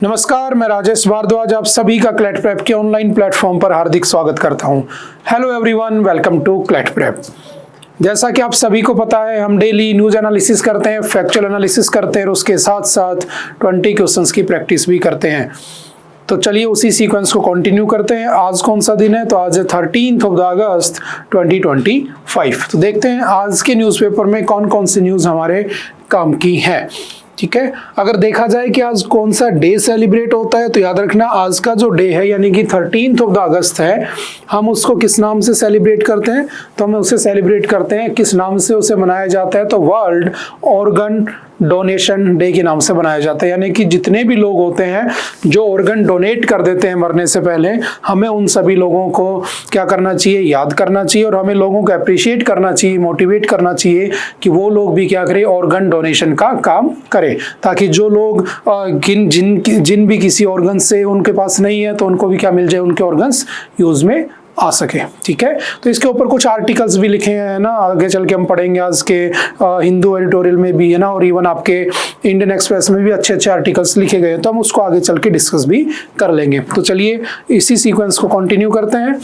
नमस्कार, मैं राजेश भारद्वाज आप सभी का क्लैट प्रेप के ऑनलाइन प्लेटफॉर्म पर हार्दिक स्वागत करता हूं। Hello everyone, welcome to CLAT prep. जैसा कि आप सभी को पता है, हम डेली न्यूज एनालिसिस करते हैं, फैक्चुअल एनालिसिस करते हैं और उसके साथ साथ 20 क्वेश्चंस की प्रैक्टिस भी करते हैं। तो चलिए उसी सीक्वेंस को कंटिन्यू करते हैं। आज कौन सा दिन है? तो आज है 13 अगस्त 2025। तो देखते हैं आज के न्यूज़पेपर में कौन कौन सी न्यूज़ हमारे काम की है। ठीक है, अगर देखा जाए कि आज कौन सा डे सेलिब्रेट होता है तो याद रखना आज का जो डे है यानी कि 13 अगस्त है, हम उसको किस नाम से सेलिब्रेट करते हैं? तो हम उसे सेलिब्रेट करते हैं, किस नाम से उसे मनाया जाता है? तो वर्ल्ड ऑर्गन डोनेशन डे के नाम से बनाया जाता है। यानी कि जितने भी लोग होते हैं जो ऑर्गन डोनेट कर देते हैं मरने से पहले, हमें उन सभी लोगों को क्या करना चाहिए? याद करना चाहिए और हमें लोगों को अप्रिशिएट करना चाहिए, मोटिवेट करना चाहिए कि वो लोग भी क्या करें, ऑर्गन डोनेशन का काम करें, ताकि जो लोग जिन भी किसी ऑर्गन से उनके पास नहीं है तो उनको भी क्या मिल जाए, उनके ऑर्गन्स यूज में आ सके। ठीक है, तो इसके ऊपर कुछ आर्टिकल्स भी लिखे हैं ना, आगे चल के हम पढ़ेंगे। आज के हिंदू एडिटोरियल में भी है ना, और इवन आपके इंडियन एक्सप्रेस में भी अच्छे अच्छे आर्टिकल्स लिखे गए हैं, तो हम उसको आगे चल के डिस्कस भी कर लेंगे। तो चलिए इसी सीक्वेंस को कंटिन्यू करते हैं।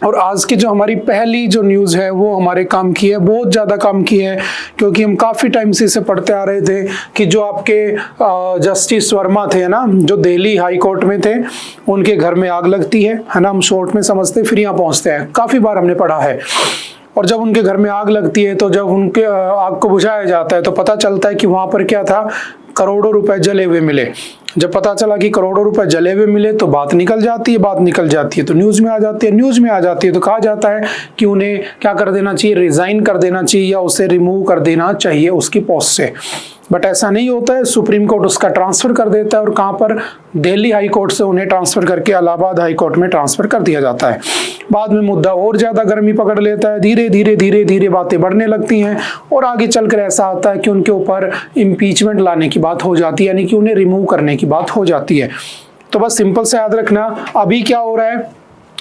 और आज की जो हमारी पहली जो न्यूज़ है वो हमारे काम की है, बहुत ज़्यादा काम की है, क्योंकि हम काफ़ी टाइम से इसे पढ़ते आ रहे थे कि जो आपके जस्टिस वर्मा थे ना, जो दिल्ली हाई कोर्ट में थे, उनके घर में आग लगती है ना। हम शॉर्ट में समझते फिर यहाँ पहुँचते हैं, काफ़ी बार हमने पढ़ा है। और जब उनके घर में आग लगती है तो जब उनके आग को बुझाया जाता है तो पता चलता है कि वहाँ पर क्या था, करोड़ों रुपए जले हुए मिले। जब पता चला कि करोड़ों रुपए जले हुए मिले तो बात निकल जाती है, तो न्यूज़ में आ जाती है, तो कहा जाता है कि उन्हें क्या कर देना चाहिए, रिजाइन कर देना चाहिए या उसे रिमूव कर देना चाहिए उसकी पोस्ट से। बट ऐसा नहीं होता है, सुप्रीम कोर्ट उसका ट्रांसफर कर देता है और कहाँ पर, दिल्ली हाई कोर्ट से उन्हें ट्रांसफर करके इलाहाबाद हाई कोर्ट में ट्रांसफर कर दिया जाता है। बाद में मुद्दा और ज़्यादा गर्मी पकड़ लेता है, धीरे धीरे बातें बढ़ने लगती हैं और आगे चलकर ऐसा आता है कि उनके ऊपर इम्पीचमेंट लाने की बात हो जाती है, यानी कि उन्हें रिमूव करने की बात हो जाती है। तो बस सिंपल से याद रखना अभी क्या हो रहा है,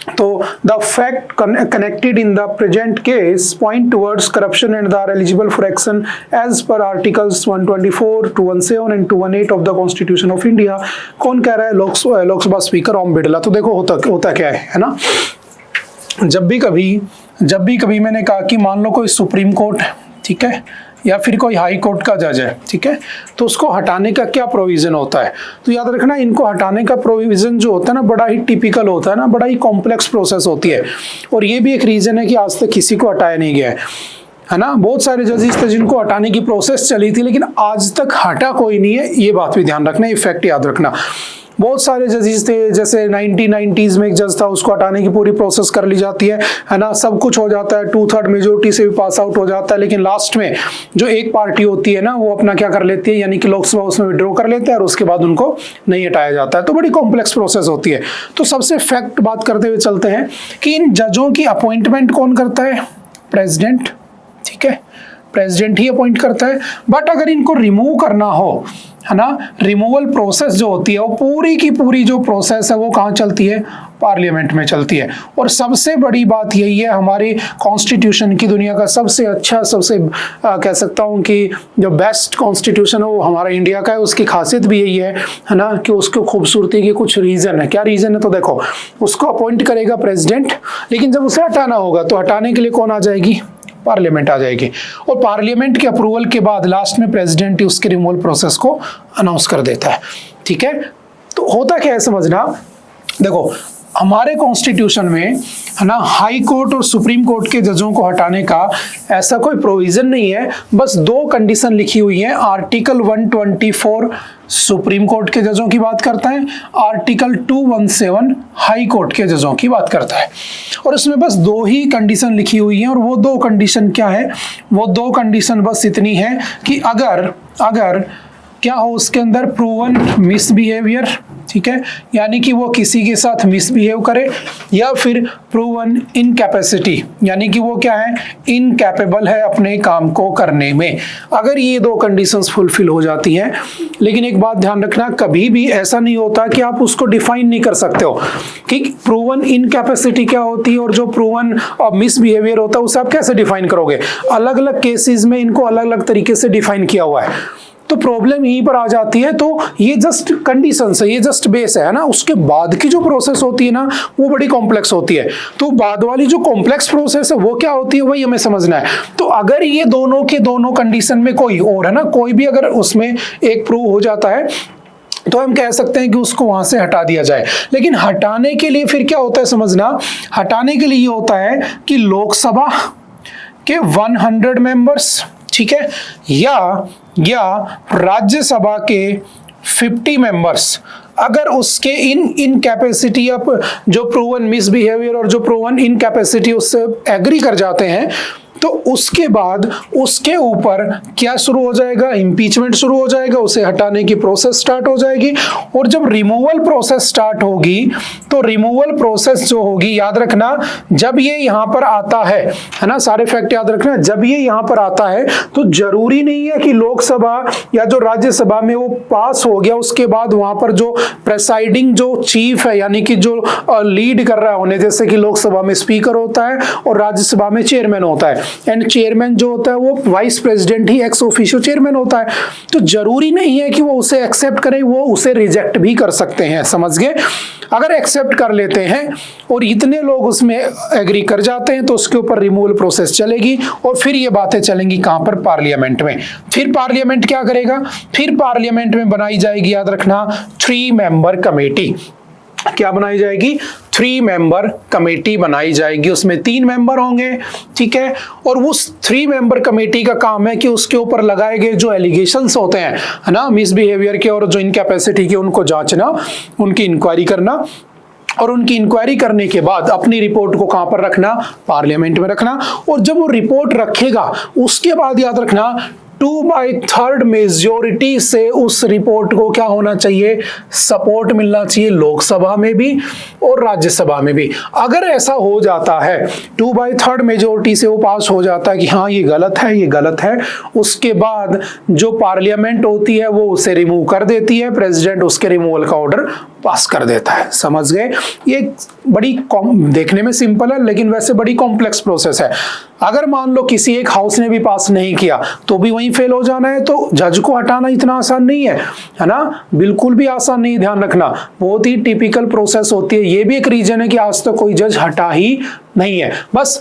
तो the fact connected in the present case point towards corruption and they are eligible for action as per articles 124, 217 and 218 of the Constitution of India। कौन कह रहा है? लोकसभा स्पीकर ओम बिरला। तो देखो होता क्या है ना, जब भी कभी मैंने कहा कि मान लो कोई सुप्रीम कोर्ट, ठीक है, या फिर कोई हाई कोर्ट का जज है, ठीक है, तो उसको हटाने का क्या प्रोविजन होता है? तो याद रखना, इनको हटाने का प्रोविजन जो होता है ना, बड़ा ही टिपिकल होता है ना, बड़ा ही कॉम्प्लेक्स प्रोसेस होती है। और ये भी एक रीजन है कि आज तक किसी को हटाया नहीं गया है ना। बहुत सारे जजेस थे जिनको हटाने की प्रोसेस चली थी, लेकिन आज तक हटा कोई नहीं है, ये बात भी ध्यान रखना, ये फैक्ट याद रखना। बहुत सारे जजेस थे, जैसे 1990s में एक जज था, उसको हटाने की पूरी प्रोसेस कर ली जाती है ना, सब कुछ हो जाता है, 2/3 मेजोरिटी से भी पास आउट हो जाता है, लेकिन लास्ट में जो एक पार्टी होती है ना, वो अपना क्या कर लेती है, यानी कि लोकसभा उसमें विड्रॉ कर लेते हैं और उसके बाद उनको नहीं हटाया जाता है। तो बड़ी कॉम्प्लेक्स प्रोसेस होती है। तो सबसे फैक्ट बात करते हुए चलते हैं कि इन जजों की अपॉइंटमेंट कौन करता है? प्रेसिडेंट। ठीक है, प्रेसिडेंट ही अपॉइंट करता है। बट अगर इनको रिमूव करना हो, है ना, रिमूवल प्रोसेस जो होती है वो पूरी की पूरी जो प्रोसेस है वो कहाँ चलती है? पार्लियामेंट में चलती है। और सबसे बड़ी बात यही है, हमारी कॉन्स्टिट्यूशन की दुनिया का सबसे अच्छा, सबसे कह सकता हूँ कि जो बेस्ट कॉन्स्टिट्यूशन है वो हमारा इंडिया का है। उसकी खासियत भी यही है ना, कि उसको खूबसूरती के कुछ रीजन है। क्या रीजन है? तो देखो, उसको अपॉइंट करेगा प्रेसिडेंट, लेकिन जब उसे हटाना होगा तो हटाने के लिए कौन आ जाएगी? पार्लियामेंट आ जाएगी। और पार्लियामेंट के अप्रूवल के बाद लास्ट में प्रेसिडेंट ही उसके रिमूवल प्रोसेस को अनाउंस कर देता है। ठीक है, तो होता क्या है समझना, देखो हमारे कॉन्स्टिट्यूशन में, है ना, हाई कोर्ट और सुप्रीम कोर्ट के जजों को हटाने का ऐसा कोई प्रोविजन नहीं है। बस दो कंडीशन लिखी हुई है। आर्टिकल 124 सुप्रीम कोर्ट के जजों की बात करता है, आर्टिकल 217 हाई कोर्ट के जजों की बात करता है। और इसमें बस दो ही कंडीशन लिखी हुई हैं, और वो दो कंडीशन क्या है? वो दो कंडीशन बस इतनी है कि अगर क्या हो उसके अंदर, प्रूवन मिसबिहेवियर, ठीक है, यानी कि वो किसी के साथ मिसबिहेव करे, या फिर प्रूवन इनकैपेसिटी, यानी कि वो क्या है, इनकैपेबल है अपने काम को करने में। अगर ये दो कंडीशंस फुलफिल हो जाती हैं, लेकिन एक बात ध्यान रखना, कभी भी ऐसा नहीं होता कि आप उसको डिफाइन नहीं कर सकते हो कि प्रूवन इनकैपेसिटी क्या होती है और जो प्रूवन मिसबिहेवियर होता है उसे आप कैसे डिफाइन करोगे। अलग अलग केसेस में इनको अलग अलग तरीके से डिफाइन किया हुआ है। तो प्रॉब्लम यहीं पर आ जाती है। तो ये जस्ट कंडीशन है, ये जस्ट बेस है ना, उसके बाद की जो प्रोसेस होती है ना वो बड़ी कॉम्प्लेक्स होती है। तो बाद वाली जो कॉम्प्लेक्स प्रोसेस है वो क्या होती है वही हमें समझना है। तो अगर ये दोनों के दोनों कंडीशन में कोई और है ना, कोई भी अगर उसमें एक प्रूव हो जाता है तो हम कह सकते हैं कि उसको वहां से हटा दिया जाए। लेकिन हटाने के लिए फिर क्या होता है समझना, हटाने के लिए ये होता है कि लोकसभा के 100 मेंबर्स, ठीक है, या राज्यसभा के 50 मेंबर्स अगर उसके इन कैपेसिटी ऑफ जो प्रूवन मिसबिहेवियर और जो प्रूवन इनकैपेसिटी उससे एग्री कर जाते हैं, तो उसके बाद उसके ऊपर क्या शुरू हो जाएगा, इंपीचमेंट शुरू हो जाएगा, उसे हटाने की प्रोसेस स्टार्ट हो जाएगी। और जब रिमूवल प्रोसेस स्टार्ट होगी तो रिमूवल प्रोसेस जो होगी, याद रखना जब ये यहां पर आता है ना, सारे फैक्ट याद रखना, जब ये यहां पर आता है तो जरूरी नहीं है कि लोकसभा या जो राज्यसभा में वो पास हो गया उसके बाद वहां पर जो प्रेसाइडिंग जो चीफ है यानी कि जो लीड कर रहा है उन्हें, जैसे कि लोकसभा में स्पीकर होता है और राज्यसभा में चेयरमैन होता है, एंड चेयरमैन जो होता है वो वाइस प्रेसिडेंट ही एक्स ऑफिशियो चेयरमैन होता है। तो जरूरी नहीं है कि वो उसे एक्सेप्ट करें, वो उसे रिजेक्ट भी कर सकते हैं, समझ गए। अगर एक्सेप्ट कर लेते हैं और इतने लोग उसमें एग्री कर जाते हैं तो उसके ऊपर रिमूवल प्रोसेस चलेगी और फिर ये बातें चलेंगी कहां पर, पार्लियामेंट में। फिर पार्लियामेंट क्या करेगा, फिर पार्लियामेंट में बनाई जाएगी, याद रखना, 3 मेंबर कमेटी। क्या बनाई जाएगी, 3 मेंबर कमेटी बनाई जाएगी, उसमें 3 मेंबर होंगे, ठीक है। और उस 3 मेंबर कमेटी का काम है कि उसके ऊपर लगाए गए जो एलिगेशंस होते हैं है ना, मिसबिहेवियर के और जो इनकैपेसिटी के, उनको जांचना, उनकी इंक्वायरी करना और उनकी इंक्वायरी करने के बाद अपनी रिपोर्ट को कहां पर रखना, पार्लियामेंट में रखना। और जब वो रिपोर्ट रखेगा उसके बाद याद रखना 2/3 मेजोरिटी से उस रिपोर्ट को क्या होना चाहिए, सपोर्ट मिलना चाहिए, लोकसभा में भी और राज्यसभा में भी। अगर ऐसा हो जाता है 2/3 मेजोरिटी से वो पास हो जाता है कि हाँ ये गलत है, ये गलत है, उसके बाद जो पार्लियामेंट होती है वो उसे रिमूव कर देती है, प्रेसिडेंट उसके रिमूवल का ऑर्डर पास कर देता है, समझ गए। ये बड़ी देखने में सिंपल है लेकिन वैसे बड़ी कॉम्प्लेक्स प्रोसेस है। अगर मान लो किसी एक हाउस ने भी पास नहीं किया तो भी वहीं फेल हो जाना है, तो जज को हटाना इतना आसान नहीं है ना, बिल्कुल भी आसान नहीं, ध्यान रखना, बहुत ही टिपिकल प्रोसेस होती है। ये भी एक रीजन है कि आज तक कोई जज हटा ही नहीं है। बस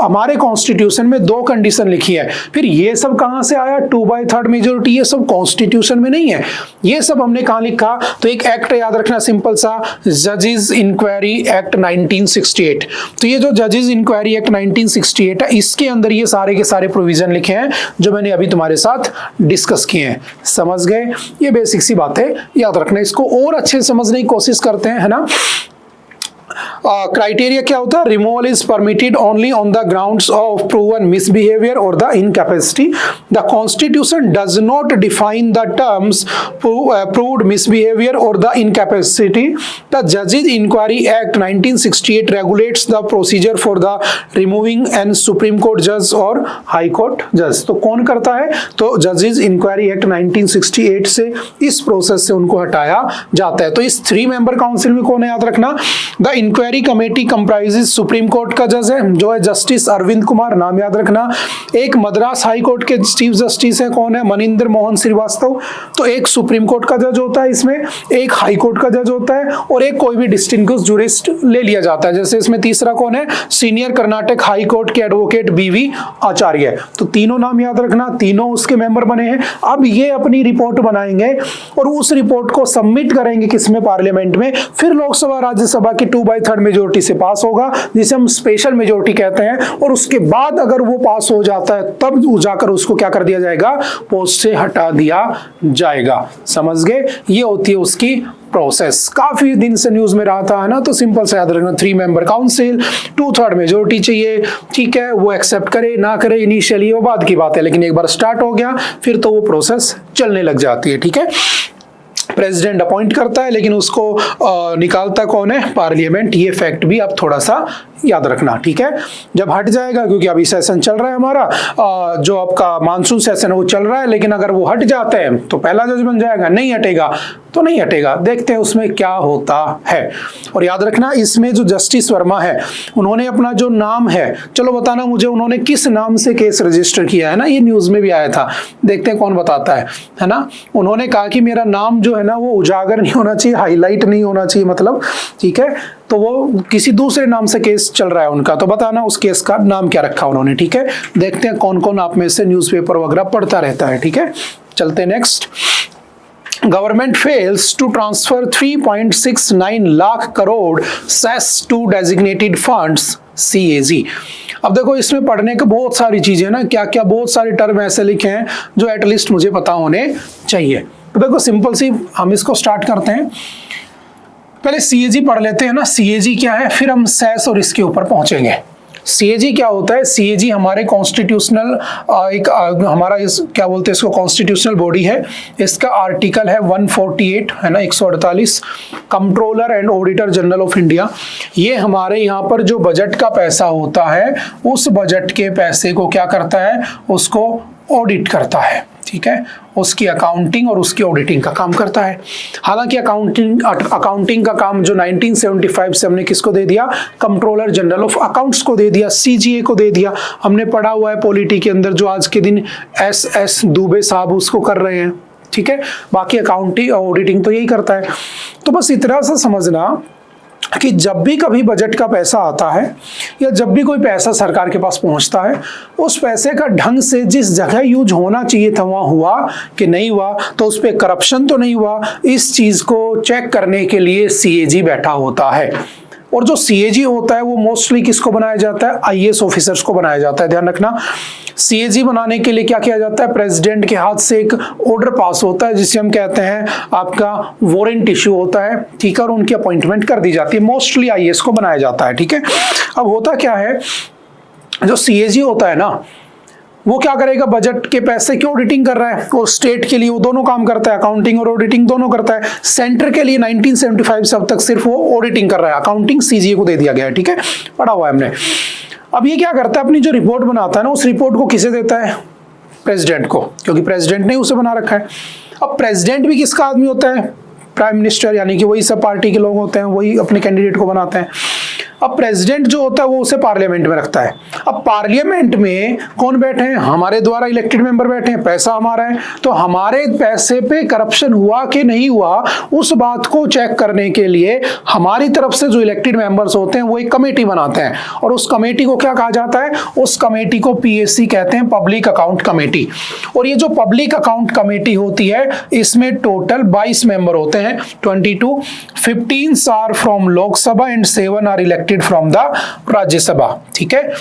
हमारे कॉन्स्टिट्यूशन में 2 कंडीशन लिखी है। फिर ये सब कहां से आया, 2/3 मेजोरिटी, ये सब कॉन्स्टिट्यूशन में नहीं है, ये सब हमने कहां लिखा, तो एक एक्ट याद रखना सिंपल सा, जजेस इंक्वायरी एक्ट 1968। तो ये जो जजेस इंक्वायरी एक्ट 1968 है इसके अंदर ये सारे के सारे प्रोविजन लिखे हैं जो मैंने अभी तुम्हारे साथ डिस्कस किए हैं, समझ गए। ये बेसिक सी बातें याद रखना, इसको और अच्छे से समझने की कोशिश करते हैं, है ना। क्राइटेरिया क्या होता है, removal is permitted only on the grounds of proven misbehaviour और the incapacity. The constitution does not define the terms proved misbehaviour और द इनकैपेसिटी। द जजेस inquiry act 1968 regulates the procedure for the removing an supreme court जज और high court जज। तो कौन करता है, तो जजेस इंक्वायरी एक्ट 1968 से इस प्रोसेस से उनको हटाया जाता है। तो इस 3 मेंबर काउंसिल में कौन है, याद रखना, the inquiry committee comprises Supreme Court का जज है जो है जस्टिस अरविंद कुमार, नाम याद रखना। एक मद्रास हाई कोर्ट के चीफ जस्टिस है, कौन है, मनिंदर मोहन श्रीवास्तव। तो एक सुप्रीम कोर्ट का जज होता है इसमें, एक हाई कोर्ट का जज होता है और एक कोई भी डिस्टिंग्विश्ड जूरिस्ट ले लिया जाता है। जैसे इसमें तीसरा कौन है, सीनियर कर्नाटक हाई कोर्ट के एडवोकेट बीवी आचार्य। तो तीनों नाम याद रखना, तीनों उसके मेंबर बने हैं। अब ये अपनी रिपोर्ट बनाएंगे और उस रिपोर्ट को सबमिट करेंगे किसमें, पार्लियामेंट में। फिर लोकसभा राज्यसभा की 2/3 मेजोरिटी से पास होगा जिसे हम स्पेशल मेजोरिटी कहते हैं। और उसके बाद अगर वो पास हो जाता है तब जाकर उसको क्या कर दिया जाएगा, पोस्ट से हटा दिया जाएगा, समझ गए। ये होती है उसकी प्रोसेस। काफी दिन से न्यूज में रहा था, है ना, तो सिंपल से याद रखना, 3 मेंबर काउंसिल, 2/3 मेजोरिटी चाहिए, ठीक है। वो एक्सेप्ट करे ना करे इनिशियली वो बाद की बात है, लेकिन एक बार स्टार्ट हो गया फिर तो वो प्रोसेस चलने लग जाती है, ठीक है। प्रेसिडेंट अपॉइंट करता है लेकिन उसको निकालता कौन है, पार्लियामेंट। ये फैक्ट भी आप थोड़ा सा याद रखना, ठीक है। जब हट जाएगा, क्योंकि अभी सेशन चल रहा है हमारा, जो आपका मानसून सेशन है वो चल रहा है, लेकिन अगर वो हट जाते हैं तो पहला जज बन जाएगा, नहीं हटेगा तो नहीं हटेगा। देखते हैं उसमें क्या होता है। और याद रखना, इसमें जो जस्टिस वर्मा है उन्होंने अपना जो नाम है, चलो बताना मुझे उन्होंने किस नाम से केस रजिस्टर किया है ना, ये न्यूज में भी आया था, देखते हैं कौन बताता है ना। उन्होंने कहा कि मेरा नाम जो है ना वो उजागर नहीं होना चाहिए, हाईलाइट नहीं होना चाहिए, मतलब ठीक है। तो वो किसी दूसरे नाम से केस चल रहा है उनका, तो बताना उस केस का नाम क्या रखा उन्होंने, ठीक है। देखते हैं कौन कौन आप में से न्यूज़पेपर वगैरह पढ़ता रहता है, ठीक है। चलते next. Government fails to transfer 3.69 lakh crore cess to designated funds CAG। अब देखो इसमें पढ़ने के बहुत सारी चीजें ना, क्या क्या बहुत सारे टर्म ऐसे लिखे हैं जो एटलीस्ट मुझे पता होने चाहिए। तो देखो सिंपल सी हम इसको स्टार्ट करते हैं। पहले CAG पढ़ लेते हैं ना, CAG क्या है, फिर हम सेस और इसके ऊपर पहुंचेंगे। CAG क्या होता है? CAG हमारे कॉन्स्टिट्यूशनल हमारा इस क्या बोलते हैं इसको, कॉन्स्टिट्यूशनल बॉडी है। इसका आर्टिकल है 148 है ना, 148, controller and auditor general of India. ये हमारे यहाँ पर जो बजट का पैसा होता है उस बजट के पैसे को क्या करता है, उसको ऑडिट करता है, ठीक है। उसकी अकाउंटिंग और उसकी ऑडिटिंग का काम करता है। हालांकि अकाउंटिंग का काम जो 1975 से हमने किसको दे दिया, कंट्रोलर जनरल ऑफ अकाउंट्स को दे दिया, CGA को दे दिया। हमने पढ़ा हुआ है पॉलिटी के अंदर, जो आज के दिन SS दुबे साहब उसको कर रहे हैं, ठीक है। बाकी अकाउंटिंग और ऑडिटिंग तो यही करता है। तो बस इतना सा समझना कि जब भी कभी बजट का पैसा आता है या जब भी कोई पैसा सरकार के पास पहुंचता है, उस पैसे का ढंग से जिस जगह यूज होना चाहिए था वहां हुआ कि नहीं हुआ, तो उस पर करप्शन तो नहीं हुआ, इस चीज को चेक करने के लिए CAG बैठा होता है। और जो CAG होता है वो मोस्टली किसको बनाया जाता है, IAS ऑफिसर्स को बनाया जाता है। ध्यान रखना, CAG बनाने के लिए क्या किया जाता है, प्रेसिडेंट के हाथ से एक ऑर्डर पास होता है जिसे हम कहते हैं आपका वारंट इश्यू होता है, ठीक है, और उनकी अपॉइंटमेंट कर दी जाती है। मोस्टली IAS को बनाया जाता है, ठीक है। अब होता क्या है, जो CAG होता है ना वो क्या करेगा, बजट के पैसे की ऑडिटिंग कर रहा है, और स्टेट के लिए वो दोनों काम करता है, अकाउंटिंग और ऑडिटिंग दोनों करता है। सेंटर के लिए 1975 से अब तक सिर्फ वो ऑडिटिंग कर रहा है, अकाउंटिंग CGA को दे दिया गया है, ठीक है, पढ़ा हुआ है हमने। अब ये क्या करता है, अपनी जो रिपोर्ट बनाता है ना, उस रिपोर्ट को किसे देता है, प्रेसिडेंट को, क्योंकि प्रेसिडेंट ने उसे बना रखा है। अब प्रेसिडेंट भी किसका आदमी होता है, प्राइम मिनिस्टर, यानी कि वही सब पार्टी के लोग होते हैं, वही अपने कैंडिडेट को बनाते हैं। अब प्रेसिडेंट जो होता है वो उसे पार्लियामेंट में रखता है। अब पार्लियामेंट में कौन बैठे हैं, हमारे द्वारा इलेक्टेड मेंबर बैठे हैं, पैसा हमारा है, तो हमारे पैसे पे करप्शन हुआ कि नहीं हुआ उस बात को चेक करने के लिए हमारी तरफ से जो इलेक्टेड मेंबर्स होते हैं वो एक कमेटी बनाते हैं, और उस कमेटी को क्या कहा जाता है, उस कमेटी को PAC कहते हैं, पब्लिक अकाउंट कमेटी। और ये जो पब्लिक अकाउंट कमेटी होती है इसमें टोटल 22 मेंबर होते हैं, 22, 15 are from Lok Sabha and 7 are elected from the Rajya Sabha, ठीक है।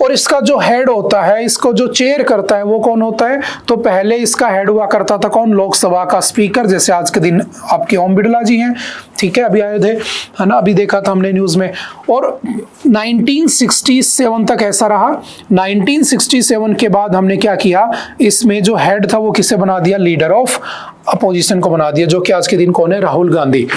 और इसका जो हेड होता है, इसको जो चेयर करता है वो कौन होता है, तो पहले इसका हेड हुआ करता था कौन, लोकसभा का स्पीकर, जैसे आज के दिन आपके ओम बिरला जी हैं, ठीक है, अभी आए थे, है ना, अभी देखा था हमने न्यूज में। और 1967 तक ऐसा रहा। 1967 के बाद हमने क्या किया, इसमें जो हेड था वो किसे बना दिया, लीडर ऑफ अपोजिशन को बना दिया, जो कि आज के दिन कौन है, राहुल गांधी।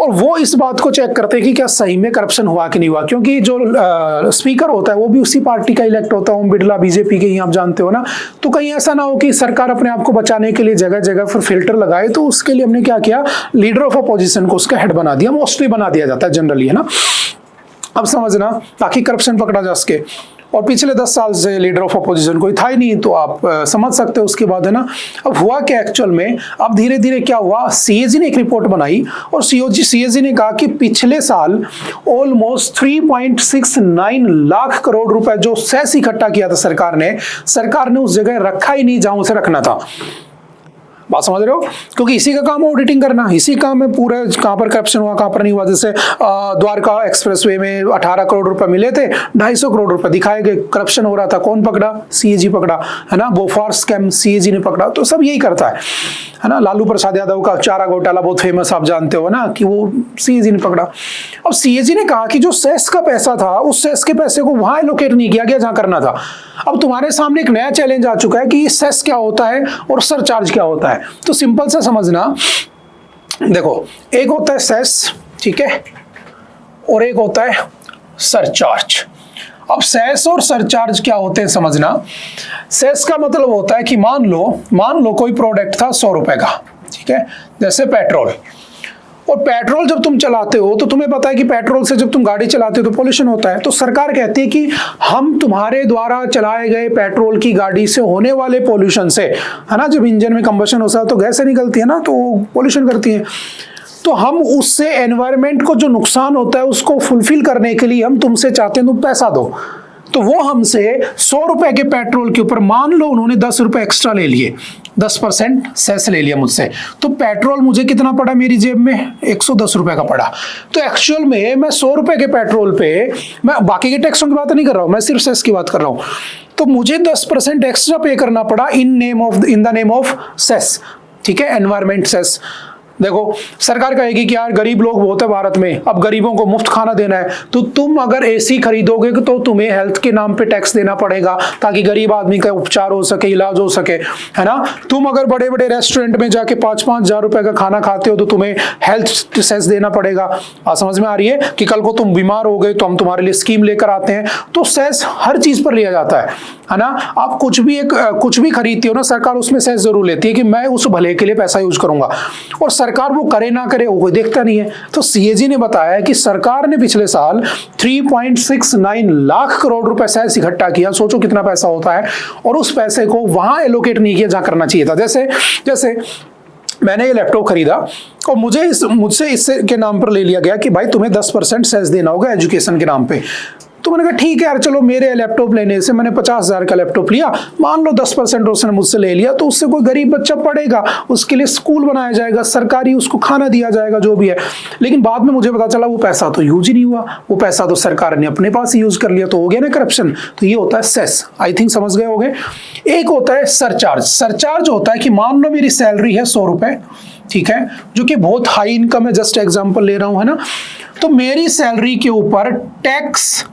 और वो इस बात को चेक करते हैं कि क्या सही में करप्शन हुआ कि नहीं हुआ, क्योंकि जो स्पीकर होता है वो भी उसी पार्टी का इलेक्ट होता है, ओम बिरला BJP के ही, आप जानते हो ना। तो कहीं ऐसा ना हो कि सरकार अपने आप को बचाने के लिए जगह जगह पर फिल्टर लगाए, तो उसके लिए हमने क्या किया, लीडर ऑफ अपोजिशन को उसका हेड बना दिया, मोस्टली बना दिया जाता है जनरली, है ना। अब समझना, ताकि करप्शन पकड़ा जा सके। और पिछले 10 साल से लीडर ऑफ अपोजिशन कोई था ही नहीं, तो आप समझ सकते हो उसके बाद, है ना। अब हुआ क्या एक्चुअल में, अब धीरे धीरे क्या हुआ, CAG ने एक रिपोर्ट बनाई और CAG ने कहा कि पिछले साल ऑलमोस्ट 3.69 लाख करोड़ रुपए जो सेस इकट्ठा किया था सरकार ने उस जगह रखा ही नहीं जहां उसे रखना था। बात समझ रहे हो, क्योंकि इसी का काम है ऑडिटिंग करना, इसी काम में पूरा कहां पर करप्शन हुआ कहां पर नहीं हुआ। जैसे द्वारका एक्सप्रेसवे में 18 करोड़ रुपए मिले थे, 250 करोड़ रुपए दिखाए गए, करप्शन हो रहा था, कौन पकड़ा, CAG पकड़ा, है ना। बोफोर्स स्कैम CAG ने पकड़ा, तो सब यही करता है ना। लालू प्रसाद यादव का चारा घोटाला बहुत फेमस, आप जानते हो ना, कि वो CAG ने पकड़ा। अब CAG ने कहा कि जो सेस का पैसा था उस सेस के पैसे को वहां एलोकेट नहीं किया गया जहां करना था। अब तुम्हारे सामने एक नया चैलेंज आ चुका है कि सेस क्या होता है और सरचार्ज क्या होता है। तो सिंपल सा समझना, देखो, एक होता है सेस, ठीक है, और एक होता है सरचार्ज। अब सेस और सरचार्ज क्या होते हैं समझना। सेस का मतलब होता है कि मान लो कोई प्रोडक्ट था 100 रुपए का, ठीक है, जैसे पेट्रोल। और पेट्रोल जब तुम चलाते हो तो तुम्हें पता है कि पेट्रोल से जब तुम गाड़ी चलाते हो तो पोल्यूशन होता है। तो सरकार कहती है कि हम तुम्हारे द्वारा चलाए गए पेट्रोल की गाड़ी से होने वाले पोल्यूशन से, है ना, जब इंजन में कंबशन होता है तो गैसें निकलती है ना, तो पोल्यूशन करती है, तो हम उससे एनवायरनमेंट को जो नुकसान होता है उसको फुलफिल करने के लिए हम तुमसे चाहते हैं तुम पैसा दो। तो वो हमसे 100 रुपए के पेट्रोल के ऊपर मान लो उन्होंने 10 रुपए एक्स्ट्रा ले लिए, 10% सेस ले लिया मुझसे, तो पेट्रोल मुझे कितना पड़ा मेरी जेब में? 110 रुपए का पड़ा। तो एक्चुअल में मैं 100 रुपए के पेट्रोल पे, मैं बाकी के टैक्सों की बात नहीं कर रहा हूं, मैं सिर्फ सेस की बात कर रहा हूं, तो मुझे 10% एक्स्ट्रा पे करना पड़ा in the name of cess, ठीक है, एनवायरमेंट सेस। देखो सरकार कहेगी कि यार गरीब लोग बहुत है भारत में, अब गरीबों को मुफ्त खाना देना है, तो तुम अगर एसी खरीदोगे तो तुम्हें हेल्थ के नाम पे टैक्स देना पड़ेगा ताकि गरीब आदमी का उपचार हो सके, इलाज हो सके, है ना। तुम अगर बड़े बड़े रेस्टोरेंट में जाके 5-5 हजार रुपए का खाना खाते हो तो तुम्हें हेल्थ सेस देना पड़ेगा। समझ में आ रही है कि कल को तुम बीमार हो गए तो हम तुम्हारे लिए स्कीम लेकर आते हैं। तो सेस हर चीज पर लिया जाता है ना। आप कुछ भी खरीदते हो ना, सरकार उसमें सेस जरूर लेती है कि मैं उस भले के लिए पैसा यूज करूंगा, और सरकार वो करे ना करे वो कोई देखता नहीं है। तो सीएजी ने बताया कि सरकार ने पिछले साल 3.69 लाख करोड़ रुपए सेस इकट्ठा किया। सोचो कितना पैसा होता है, और उस पैसे को वहां एलोकेट नहीं किया जहां करना चाहिए था। जैसे मैंने ये लैपटॉप खरीदा और मुझसे इससे के नाम पर ले लिया गया कि भाई तुम्हें 10% सेस देना होगा एजुकेशन के नाम पे। तो मैंने कहा ठीक है यार, चलो मेरे लैपटॉप लेने से, मैंने 50,000 का लैपटॉप लिया, मान लो 10% उसने मुझसे ले लिया, तो उससे कोई गरीब बच्चा पढ़ेगा, उसके लिए स्कूल बनाया जाएगा, सरकारी उसको खाना दिया जाएगा, जो भी है। लेकिन बाद में मुझे पता चला वो पैसा तो यूज ही नहीं हुआ, वो पैसा तो सरकार ने अपने पास ही यूज कर लिया, तो हो गया ना करप्शन। तो ये होता है सेस। आई थिंक समझ गए होंगे। एक होता है सरचार्ज। सरचार्ज होता है कि मान लो मेरी सैलरी है 100 रुपए, ठीक है, जो कि बहुत हाई इनकम है, जस्ट एग्जांपल ले रहा हूं, है ना। तो मेरी सैलरी के ऊपर टैक्स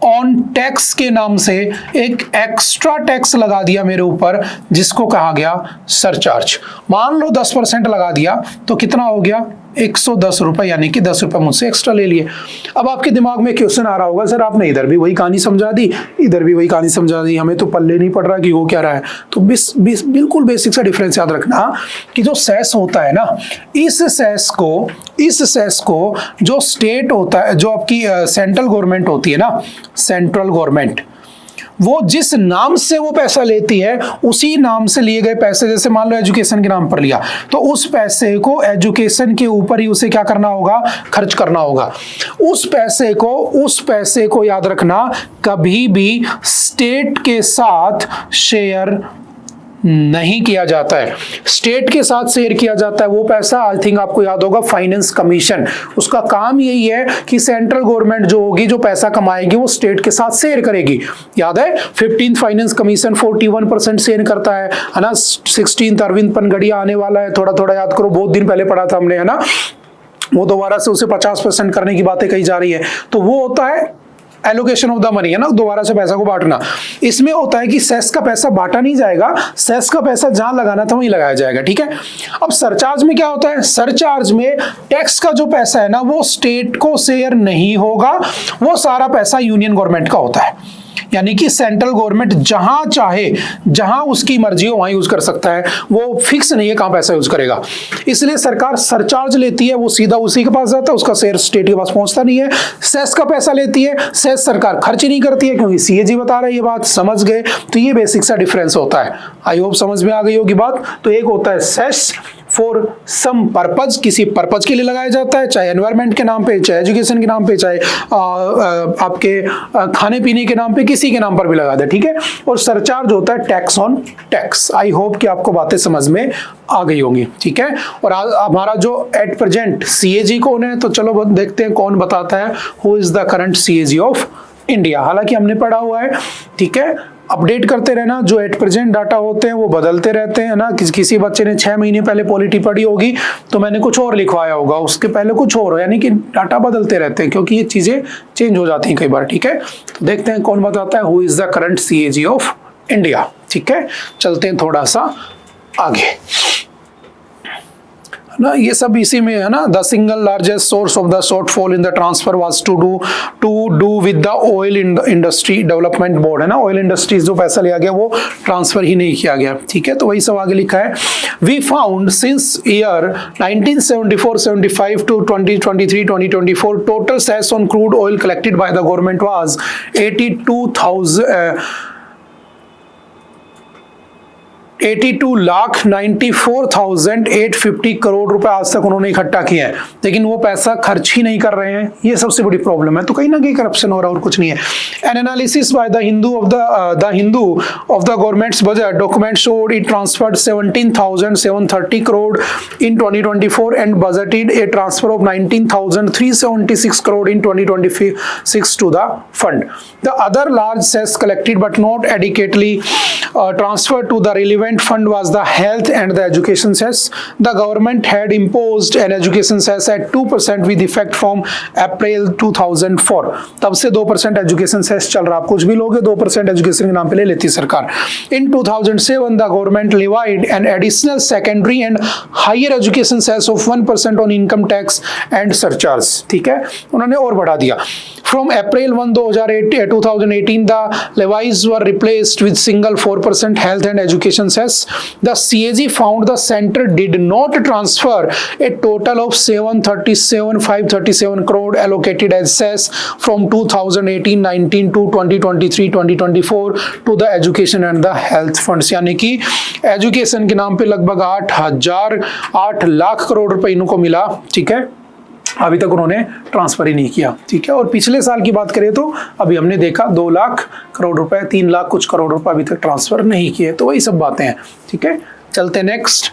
ऑन टैक्स के नाम से एक एक्स्ट्रा टैक्स लगा दिया मेरे ऊपर, जिसको कहा गया सरचार्ज। मान लो 10% लगा दिया, तो कितना हो गया? 110 रुपए, यानी कि 10 रुपए मुझसे एक्स्ट्रा ले लिए। अब आपके दिमाग में क्वेश्चन आ रहा होगा, सर आपने इधर भी वही कहानी समझा दी, इधर भी वही कहानी समझा दी, हमें तो पल्ले नहीं पड़ रहा कि वो क्या रहा है। तो बिल्कुल बेसिक सा डिफरेंस याद रखना कि जो सेस होता है ना, इस सेस को जो स्टेट होता है, जो आपकी सेंट्रल गवर्नमेंट होती है ना, सेंट्रल गवर्नमेंट, वो जिस नाम से वो पैसा लेती है उसी नाम से लिए गए पैसे, जैसे मान लो एजुकेशन के नाम पर लिया, तो उस पैसे को एजुकेशन के ऊपर ही उसे क्या करना होगा? खर्च करना होगा। उस पैसे को याद रखना, कभी भी स्टेट के साथ शेयर नहीं किया जाता है। स्टेट के साथ शेयर किया जाता है वो पैसा, आई थिंक आपको याद होगा, फाइनेंस कमीशन। उसका काम यही है कि सेंट्रल गवर्नमेंट जो होगी, जो पैसा कमाएगी, वो स्टेट के साथ शेयर करेगी। याद है 15th फाइनेंस कमीशन 41% शेयर करता है ना। 16th अरविंद पनगड़िया आने वाला है, थोड़ा थोड़ा याद करो, बहुत दिन पहले पढ़ा था हमने, है ना। वो दोबारा से उसे 50% करने की बातें कही जा रही है। तो वो होता है एलोकेशन ऑफ द मनी, है ना, दोबारा से पैसा को बांटना। इसमें होता है कि सेस का पैसा बांटा नहीं जाएगा, सेस का पैसा जहां लगाना था वहीं लगाया जाएगा, ठीक है। अब सरचार्ज में क्या होता है? सरचार्ज में टैक्स का जो पैसा है ना, वो स्टेट को शेयर नहीं होगा, वो सारा पैसा यूनियन गवर्नमेंट का होता है। यानी कि सेंट्रल गवर्नमेंट जहां चाहे, जहां उसकी मर्जी हो वहां यूज कर सकता है, वो फिक्स नहीं है कहां पैसा यूज करेगा। इसलिए सरकार सरचार्ज लेती है, वो सीधा उसी के पास जाता है, उसका शेयर स्टेट के पास पहुंचता नहीं है। सेस का पैसा लेती है, सेस सरकार खर्च नहीं करती है, क्योंकि सीएजी बता रहा है ये बात, समझ गए। तो ये बेसिक सा डिफरेंस होता है। आई होप समझ में आ गई होगी बात। तो एक होता है सेस फॉर सम पर्पज, किसी पर्पज के लिए लगाया जाता है, चाहे एनवायरनमेंट के नाम पे, चाहे एजुकेशन के नाम पे, चाहे आपके खाने पीने के नाम पे, किसी के नाम पर भी लगा दे, ठीक है। और सरचार्ज होता है tax on tax. I hope कि आपको बातें समझ में आ गई होंगी, ठीक है। और हमारा जो एट प्रेजेंट सीएजी कौन है, तो चलो देखते हैं कौन बताता है। Who is the current CAG of India? हालांकि हमने पढ़ा हुआ है, ठीक है। अपडेट करते रहना, जो एट प्रेजेंट डाटा होते हैं वो बदलते रहते हैं ना। किसी बच्चे ने 6 महीने पहले पॉलिटी पढ़ी होगी तो मैंने कुछ और लिखवाया होगा, उसके पहले कुछ और, यानी कि डाटा बदलते रहते हैं, क्योंकि ये चीजें चेंज हो जाती हैं कई बार, ठीक है। तो देखते हैं कौन बताता है who is the current CAG of India, ठीक है। चलते हैं थोड़ा सा आगे। ना, ये सब इसी में है ना। The single largest source of the shortfall in the transfer was to do with the oil industry development board, है ना। ऑयल इंडस्ट्रीज जो पैसा लिया गया वो ट्रांसफर ही नहीं किया गया, ठीक है। तो वही सब आगे लिखा है। We found since year 1974-75 to 2023-2024 total cess on crude oil collected by the government was 82,94,850 crore रुपए आज तक उन्होंने इकट्ठा किए हैं, लेकिन वो पैसा खर्च ही नहीं कर रहे हैं। ये सबसे बड़ी प्रॉब्लम है। तो कहीं ना कहीं करप्शन हो रहा है और कुछ नहीं है। An analysis by the Hindu of the government's budget document showed it transferred 17,730 crore in 2024 and budgeted a transfer of 19,376 crore in 2026 to the fund. The other large cess collected but not adequately transferred to the relevant fund was the health and the education cess. The government had imposed an education cess at 2% with effect from April 2004. तब से 2% education cess चल रहा। आप कुछ भी लोगे 2% education के नाम पे ले लेती सरकार। In 2007 the government levied an additional secondary and higher education cess of 1% on income tax and surcharge, ठीक है, उन्होंने और बढ़ा दिया। From April 1, 2018 the levies were replaced with single 4% health and education cess. The CAG found the center did not transfer a total of 737,537 crore allocated as cess from 2018-19 to 2023-2024 to the education and the health funds। यानी कि education के नाम पे लगभग 8 लाख करोड़ रुपए इनको मिला, ठीक है, अभी तक उन्होंने ट्रांसफर ही नहीं किया, ठीक है। और पिछले साल की बात करें तो अभी हमने देखा 2 लाख करोड़ रुपए, 3 लाख कुछ करोड़ रुपए अभी तक ट्रांसफर नहीं किए। तो वही सब बातें हैं, ठीक है। चलते next.